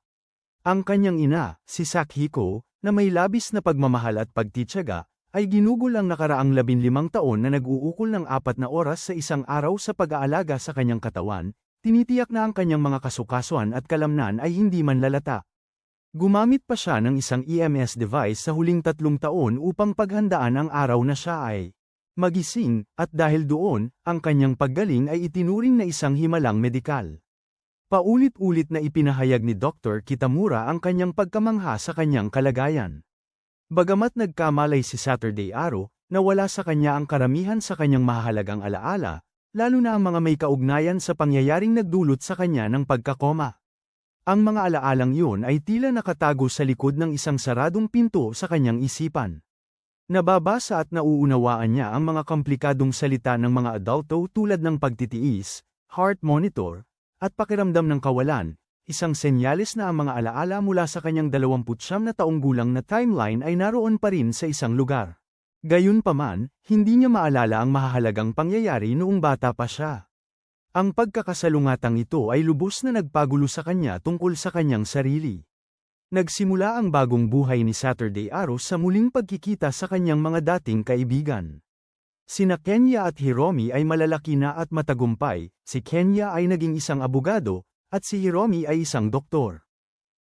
S1: Ang kanyang ina, si Sakihiko, na may labis na pagmamahal at pagtitiyaga, ay ginugol ang nakaraang 15 taon na nag-uukol ng 4 na oras sa isang araw sa pag-aalaga sa kanyang katawan, tinitiyak na ang kanyang mga kasukasuan at kalamnan ay hindi man lalata. Gumamit pa siya ng isang EMS device sa huling 3 taon upang paghandaan ang araw na siya ay magising, at dahil doon, ang kanyang paggaling ay itinuring na isang himalang medikal. Paulit-ulit na ipinahayag ni Dr. Kitamura ang kanyang pagkamangha sa kanyang kalagayan. Bagamat nagkamalay si Saturday Arrow, nawala sa kanya ang karamihan sa kanyang mahahalagang alaala, lalo na ang mga may kaugnayan sa pangyayaring nagdulot sa kanya ng pagkakoma. Ang mga alaalang yun ay tila nakatago sa likod ng isang saradong pinto sa kanyang isipan. Nababasa at nauunawaan niya ang mga komplikadong salita ng mga adulto tulad ng pagtitiis, heart monitor, at pakiramdam ng kawalan, isang senyales na ang mga alaala mula sa kanyang 29 na taong gulang na timeline ay naroon pa rin sa isang lugar. Gayunpaman, hindi niya maalala ang mahahalagang pangyayari noong bata pa siya. Ang pagkakasalungatang ito ay lubos na nagpagulo sa kanya tungkol sa kanyang sarili. Nagsimula ang bagong buhay ni Saturday Arrow sa muling pagkikita sa kanyang mga dating kaibigan. Sina Kenya at Hiromi ay malalaki na at matagumpay, si Kenya ay naging isang abogado, at si Hiromi ay isang doktor.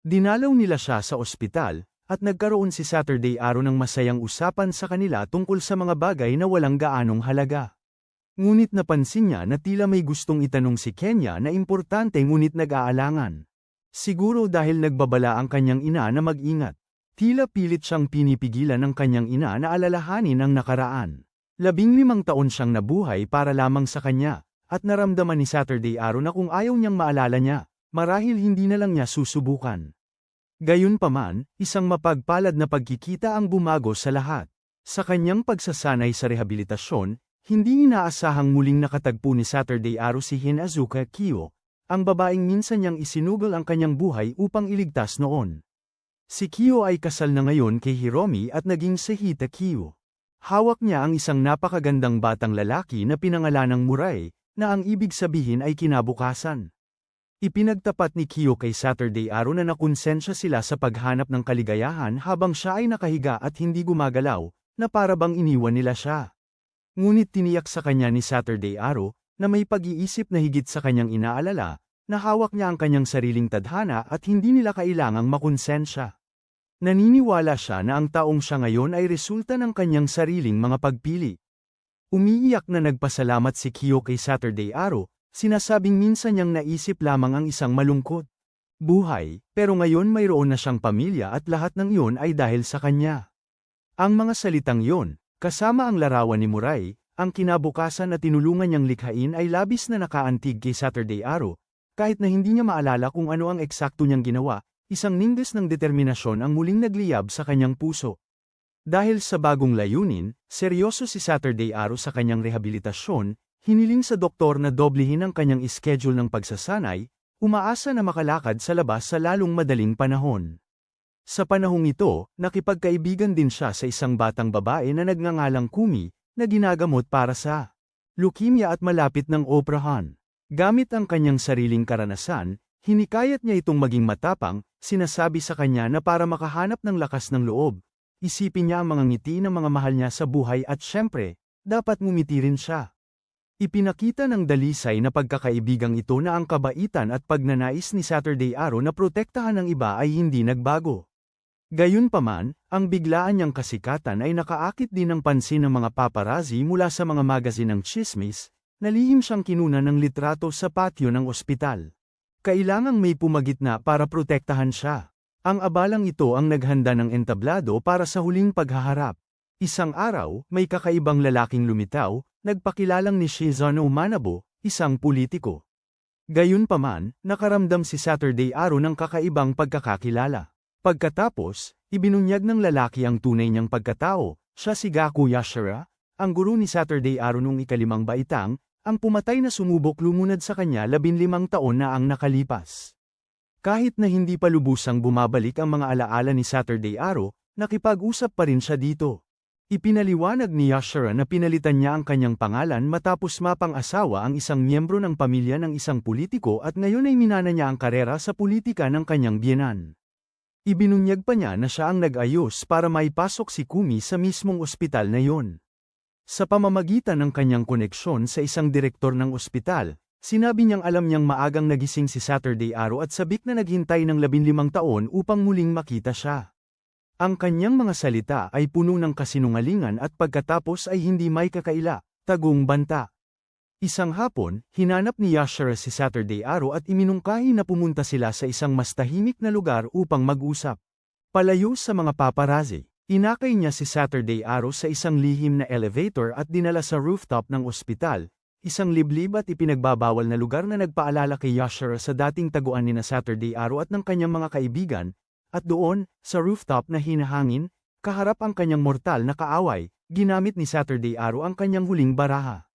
S1: Dinalaw nila siya sa ospital, at nagkaroon si Saturday Arrow ng masayang usapan sa kanila tungkol sa mga bagay na walang gaanong halaga. Ngunit napansin niya na tila may gustong itanong si Kenya na importante ngunit nag-aalangan. Siguro dahil nagbabala ang kanyang ina na mag-ingat. Tila pilit siyang pinipigilan ng kanyang ina na alalahanin ang nakaraan. 15 taon siyang nabuhay para lamang sa kanya, at naramdaman ni Saturday Arrow na kung ayaw niyang maalala niya, marahil hindi na lang niya susubukan. Gayunpaman, isang mapagpalad na pagkikita ang bumago sa lahat. Sa kanyang pagsasanay sa rehabilitasyon, hindi inaasahang muling nakatagpo ni Saturday Arrow si Hinazuka Kiyo, ang babaeng minsan niyang isinugal ang kanyang buhay upang iligtas noon. Si Kiyo ay kasal na ngayon kay Hiromi at naging Sehita Kiyo. Hawak niya ang isang napakagandang batang lalaki na pinangalanang Murai, na ang ibig sabihin ay kinabukasan. Ipinagtapat ni Kiyo kay Saturday Arrow na nakonsensya sila sa paghanap ng kaligayahan habang siya ay nakahiga at hindi gumagalaw, na para bang iniwan nila siya. Ngunit tiniyak sa kanya ni Saturday Arrow, na may pag-iisip na higit sa kanyang inaalala, na hawak niya ang kanyang sariling tadhana at hindi nila kailangang makonsensya. Naniniwala siya na ang taong siya ngayon ay resulta ng kanyang sariling mga pagpili. Umiiyak na nagpasalamat si Kiyo kay Saturday Arrow, sinasabing minsan niyang naisip lamang ang isang malungkot buhay, pero ngayon mayroon na siyang pamilya at lahat ng iyon ay dahil sa kanya. Ang mga salitang iyon, kasama ang larawan ni Murai, ang kinabukasan na tinulungan niyang likhain ay labis na nakaantig kay Saturday Arrow, kahit na hindi niya maalala kung ano ang eksakto niyang ginawa, isang ningges ng determinasyon ang muling nagliyab sa kanyang puso. Dahil sa bagong layunin, seryoso si Saturday Arrow sa kanyang rehabilitasyon, hiniling sa doktor na doblehin ang kanyang schedule ng pagsasanay, umaasa na makalakad sa labas sa lalong madaling panahon. Sa panahong ito, nakipagkaibigan din siya sa isang batang babae na nagngangalang Kumi, na ginagamot para sa leukemia at malapit ng operahan. Gamit ang kanyang sariling karanasan, hinikayat niya itong maging matapang, sinasabi sa kanya na para makahanap ng lakas ng loob, isipin niya ang mga ngiti ng mga mahal niya sa buhay at syempre, dapat ngumiti rin siya. Ipinakita ng dalisay na pagkakaibigang ito na ang kabaitan at pagnanais ni Saturday Arrow na protektahan ng iba ay hindi nagbago. Gayunpaman, ang biglaan niyang kasikatan ay nakaakit din ng pansin ng mga paparazzi mula sa mga magazine ng tsismis, na lihim siyang kinunan ng litrato sa patio ng ospital. Kailangang may pumagitna para protektahan siya. Ang abalang ito ang naghanda ng entablado para sa huling paghaharap. Isang araw, may kakaibang lalaking lumitaw, nagpakilalang ni Shizano Manabo, isang politiko. Gayunpaman, nakaramdam si Saturday Arrow ng kakaibang pagkakakilala. Pagkatapos, ibinunyag ng lalaki ang tunay niyang pagkatao, siya si Gaku Yashara, ang guro ni Saturday Arrow nung ikalimang baitang, ang pumatay na sumubok lumunad sa kanya 15 taon na ang nakalipas. Kahit na hindi pa lubusang bumabalik ang mga alaala ni Saturday Arrow, nakipag-usap pa rin siya dito. Ipinaliwanag ni Yashara na pinalitan niya ang kanyang pangalan matapos mapang-asawa ang isang miyembro ng pamilya ng isang politiko at ngayon ay minana niya ang karera sa politika ng kanyang biyenan. Ibinunyag pa niya na siya ang nag-ayos para maipasok si Kumi sa mismong ospital na yon. Sa pamamagitan ng kanyang koneksyon sa isang direktor ng ospital, sinabi niyang alam niyang maagang nagising si Saturday Arrow at sabik na naghintay ng 15 taon upang muling makita siya. Ang kanyang mga salita ay puno ng kasinungalingan at pagkatapos ay hindi may kakaila, tagong banta. Isang hapon, hinanap ni Yashara si Saturday Arrow at iminungkahi na pumunta sila sa isang mas tahimik na lugar upang mag-usap. Palayo sa mga paparazzi, inakay niya si Saturday Arrow sa isang lihim na elevator at dinala sa rooftop ng ospital, isang liblib at ipinagbabawal na lugar na nagpaalala kay Yashara sa dating taguan ni na Saturday Arrow at ng kanyang mga kaibigan, at doon, sa rooftop na hinahangin, kaharap ang kanyang mortal na kaaway, ginamit ni Saturday Arrow ang kanyang huling baraha.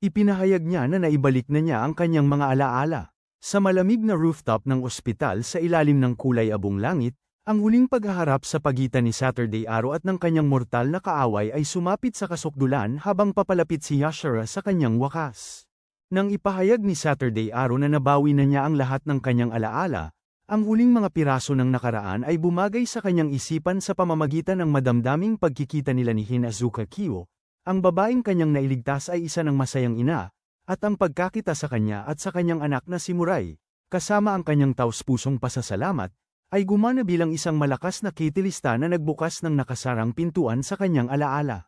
S1: Ipinahayag niya na naibalik na niya ang kanyang mga alaala. Sa malamig na rooftop ng ospital sa ilalim ng kulay abong langit, ang huling paghaharap sa pagitan ni Saturday Arrow at ng kanyang mortal na kaaway ay sumapit sa kasukdulan habang papalapit si Yashara sa kanyang wakas. Nang ipahayag ni Saturday Arrow na nabawi na niya ang lahat ng kanyang alaala, ang huling mga piraso ng nakaraan ay bumagay sa kanyang isipan sa pamamagitan ng madamdaming pagkikita nila ni Hinazuka Kyo. Ang babaeng kanyang nailigtas ay isa ng masayang ina, at ang pagkakita sa kanya at sa kanyang anak na si Murai, kasama ang kanyang taus-pusong pasasalamat, ay gumana bilang isang malakas na kitilista na nagbukas ng nakasarang pintuan sa kanyang alaala.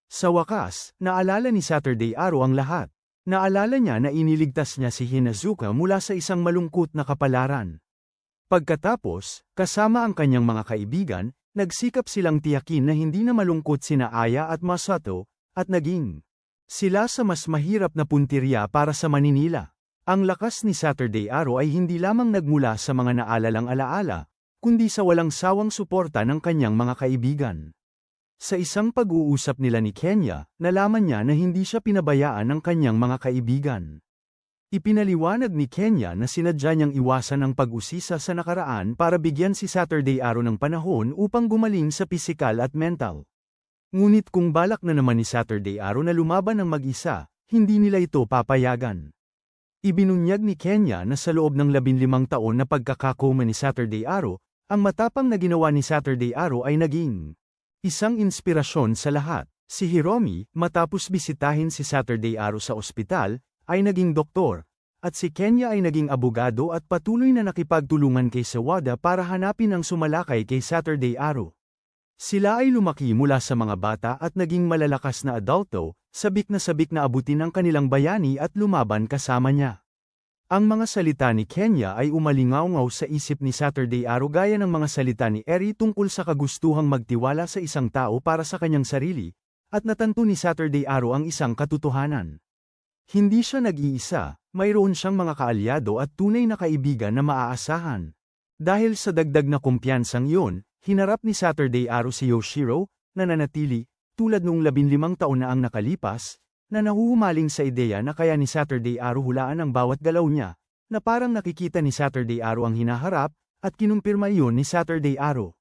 S1: Sa wakas, naalala ni Saturday Arrow ang lahat. Naalala niya na iniligtas niya si Hinazuka mula sa isang malungkot na kapalaran. Pagkatapos, kasama ang kanyang mga kaibigan, nagsikap silang tiyakin na hindi na malungkot sina Aya at Masato, at naging sila sa mas mahirap na puntirya para sa Maninila. Ang lakas ni Saturday Arrow ay hindi lamang nagmula sa mga naalalang alaala, kundi sa walang sawang suporta ng kanyang mga kaibigan. Sa isang pag-uusap nila ni Kenya, nalaman niya na hindi siya pinabayaan ng kanyang mga kaibigan. Ipinaliwanag ni Kenya na sinadya niyang iwasan ang pag-usisa sa nakaraan para bigyan si Saturday Arrow ng panahon upang gumaling sa pisikal at mental. Ngunit kung balak na naman ni Saturday Arrow na lumaban ng mag-isa, hindi nila ito papayagan. Ibinunyag ni Kenya na sa loob ng 15 taon na pagkakakoma ni Saturday Arrow, ang matapang na ginawa ni Saturday Arrow ay naging isang inspirasyon sa lahat. Si Hiromi, matapos bisitahin si Saturday Arrow sa ospital, ay naging doktor, at si Kenya ay naging abogado at patuloy na nakipagtulungan kay Sawada para hanapin ang sumalakay kay Saturday Arrow. Sila ay lumaki mula sa mga bata at naging malalakas na adulto, sabik na abutin ang kanilang bayani at lumaban kasama niya. Ang mga salita ni Kenya ay umalingaw-ngaw sa isip ni Saturday Arrow gaya ng mga salita ni Eri tungkol sa kagustuhang magtiwala sa isang tao para sa kanyang sarili, at natanto ni Saturday Arrow ang isang katotohanan. Hindi siya nag-iisa, mayroon siyang mga kaalyado at tunay na kaibigan na maaasahan. Dahil sa dagdag na kumpiyansang iyon, hinarap ni Saturday Arrow si Yoshiro, na nanatili, tulad noong 15 taon na ang nakalipas, na nahuhumaling sa ideya na kaya ni Saturday Arrow hulaan ang bawat galaw niya, na parang nakikita ni Saturday Arrow ang hinaharap, at kinumpirma iyon ni Saturday Arrow.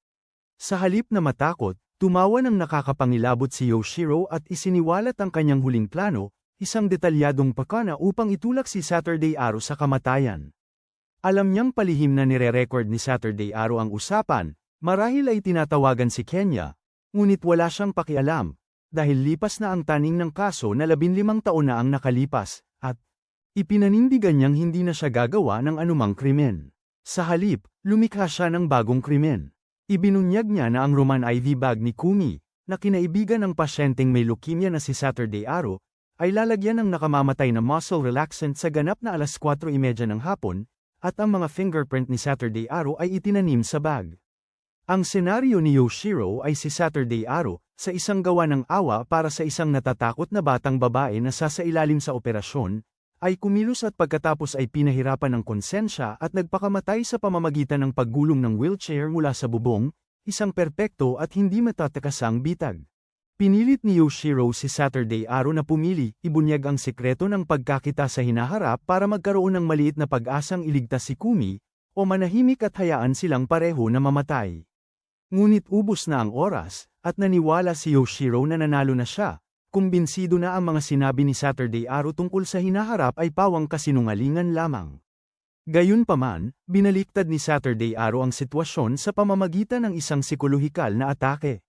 S1: Sa halip na matakot, tumawa ng nakakapangilabot si Yoshiro at isiniwalat ang kanyang huling plano, isang detalyadong pakana upang itulak si Saturday Arrow sa kamatayan. Alam niyang palihim na nire-record ni Saturday Arrow ang usapan, marahil ay tinatawagan si Kenya, ngunit wala siyang pakialam, dahil lipas na ang taning ng kaso na 15 taon na ang nakalipas, at ipinanindigan niyang hindi na siya gagawa ng anumang krimen. Sa halip, lumikha siya ng bagong krimen. Ibinunyag niya na ang Roman IV bag ni Kumi, na kinaibigan ng pasyenteng may leukemia na si Saturday Arrow, ay lalagyan ng nakamamatay na muscle relaxant sa ganap na 4:30 ng hapon, at ang mga fingerprint ni Saturday Arrow ay itinanim sa bag. Ang senaryo ni Yoshiro ay si Saturday Arrow, sa isang gawa ng awa para sa isang natatakot na batang babae na sasailalim sa operasyon, ay kumilos at pagkatapos ay pinahirapan ng konsensya at nagpakamatay sa pamamagitan ng paggulong ng wheelchair mula sa bubong, isang perpekto at hindi matatakasang bitag. Pinilit ni Yoshiro si Saturday Arrow na pumili, ibunyag ang sekreto ng pagkakita sa hinaharap para magkaroon ng maliit na pag-asang iligtas si Kumi, o manahimik at hayaan silang pareho na mamatay. Ngunit ubos na ang oras, at naniwala si Yoshiro na nanalo na siya, kumbinsido na ang mga sinabi ni Saturday Arrow tungkol sa hinaharap ay pawang kasinungalingan lamang. Gayunpaman, binaliktad ni Saturday Arrow ang sitwasyon sa pamamagitan ng isang psikolohikal na atake.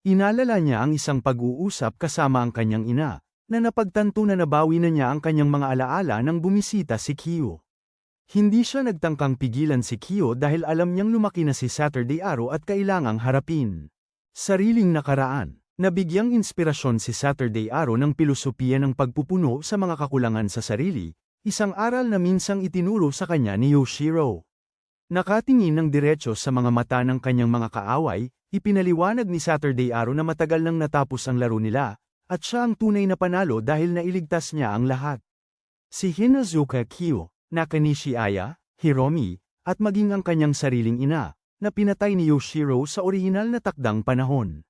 S1: Inalala niya ang isang pag-uusap kasama ang kanyang ina, na napagtanto na nabawi na niya ang kanyang mga alaala nang bumisita si Kyo. Hindi siya nagtangkang pigilan si Kyo dahil alam niyang lumaki na si Saturday Arrow at kailangang harapin. Sariling nakaraan, nabigyang inspirasyon si Saturday Arrow ng pilosopiya ng pagpupuno sa mga kakulangan sa sarili, isang aral na minsang itinuro sa kanya ni Yoshiro. Nakatingin ng diretso sa mga mata ng kanyang mga kaaway, ipinaliwanag ni Saturday Arrow na matagal nang natapos ang laro nila, at siya ang tunay na panalo dahil nailigtas niya ang lahat. Si Hinazuka Kyo, Nakanishi Aya, Hiromi, at maging ang kanyang sariling ina, na pinatay ni Yoshiro sa orihinal na takdang panahon.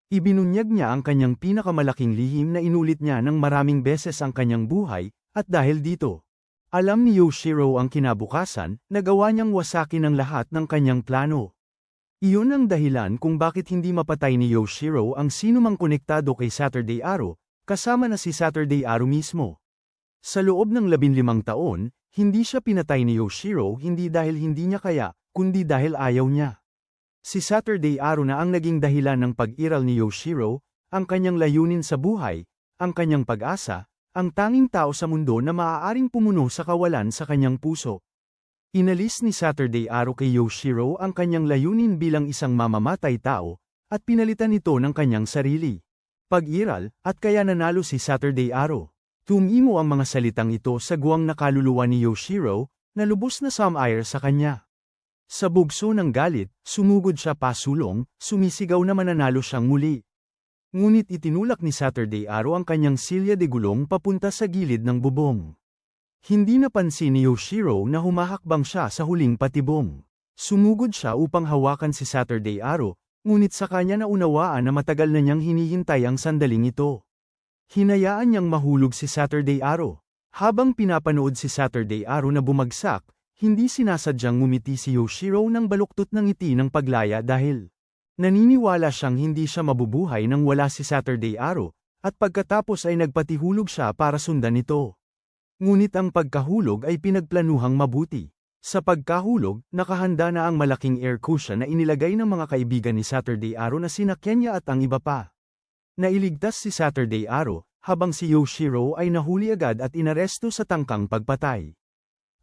S1: Ibinunyag niya ang kanyang pinakamalaking lihim na inulit niya ng maraming beses ang kanyang buhay, at dahil dito, alam ni Yoshiro ang kinabukasan, nagawa niyang wasakin ang lahat ng kanyang plano. Iyon ang dahilan kung bakit hindi mapatay ni Yoshiro ang sinumang konektado kay Saturday Arrow, kasama na si Saturday Arrow mismo. Sa loob ng 15 taon, hindi siya pinatay ni Yoshiro hindi dahil hindi niya kaya, kundi dahil ayaw niya. Si Saturday Arrow na ang naging dahilan ng pag-iral ni Yoshiro, ang kanyang layunin sa buhay, ang kanyang pag-asa, ang tanging tao sa mundo na maaaring pumuno sa kawalan sa kanyang puso. Inalis ni Saturday Arrow kay Yoshiro ang kanyang layunin bilang isang mamamatay tao, at pinalitan ito ng kanyang sarili. Pag-iral, at kaya nanalo si Saturday Arrow. Tumimo ang mga salitang ito sa guwang na kaluluwa ni Yoshiro, na lubos na sumire sa kanya. Sa bugso ng galit, sumugod siya pasulong, sumisigaw na mananalo siyang muli. Ngunit itinulak ni Saturday Arrow ang kanyang silya de gulong papunta sa gilid ng bubong. Hindi napansin ni Yoshiro na humahakbang siya sa huling patibong. Sumugod siya upang hawakan si Saturday Arrow, ngunit sa kanya naunawaan na matagal na niyang hinihintay ang sandaling ito. Hinayaan niyang mahulog si Saturday Arrow. Habang pinapanood si Saturday Arrow na bumagsak, hindi sinasadyang ngumiti si Yoshiro ng baluktot ng ngiti ng paglaya dahil naniniwala siyang hindi siya mabubuhay nang wala si Saturday Arrow, at pagkatapos ay nagpatihulog siya para sundan ito. Ngunit ang pagkahulog ay pinagplanuhang mabuti. Sa pagkahulog, nakahanda na ang malaking air cushion na inilagay ng mga kaibigan ni Saturday Arrow na sina Kenya at ang iba pa. Nailigtas si Saturday Arrow, habang si Yoshiro ay nahuli agad at inaresto sa tangkang pagpatay.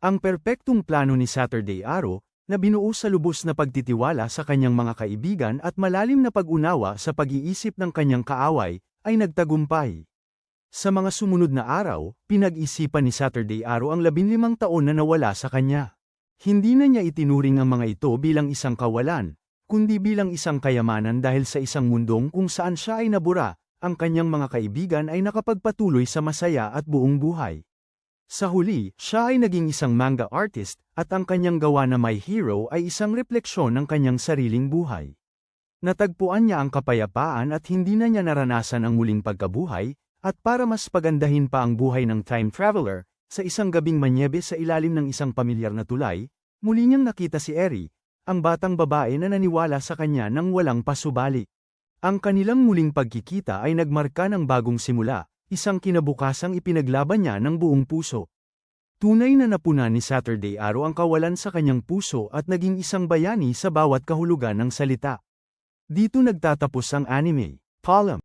S1: Ang perpektong plano ni Saturday Arrow, na binuo sa lubos na pagtitiwala sa kanyang mga kaibigan at malalim na pag-unawa sa pag-iisip ng kanyang kaaway, ay nagtagumpay. Sa mga sumunod na araw, pinag-isipan ni Saturday Arrow ang 15 taon na nawala sa kanya. Hindi na niya itinuring ang mga ito bilang isang kawalan, kundi bilang isang kayamanan dahil sa isang mundong kung saan siya ay nabura, ang kanyang mga kaibigan ay nakapagpatuloy sa masaya at buong buhay. Sa huli, siya ay naging isang manga artist, at ang kanyang gawa na My Hero ay isang refleksyon ng kanyang sariling buhay. Natagpuan niya ang kapayapaan at hindi na niya naranasan ang muling pagkabuhay, at para mas pagandahin pa ang buhay ng time traveler, sa isang gabing manyebe sa ilalim ng isang pamilyar na tulay, muli niyang nakita si Eri, ang batang babae na naniwala sa kanya nang walang pasubali. Ang kanilang muling pagkikita ay nagmarka ng bagong simula, isang kinabukasang ipinaglaban niya ng buong puso. Tunay na napuna ni Saturday Arrow ang kawalan sa kanyang puso at naging isang bayani sa bawat kahulugan ng salita. Dito nagtatapos ang anime. Column.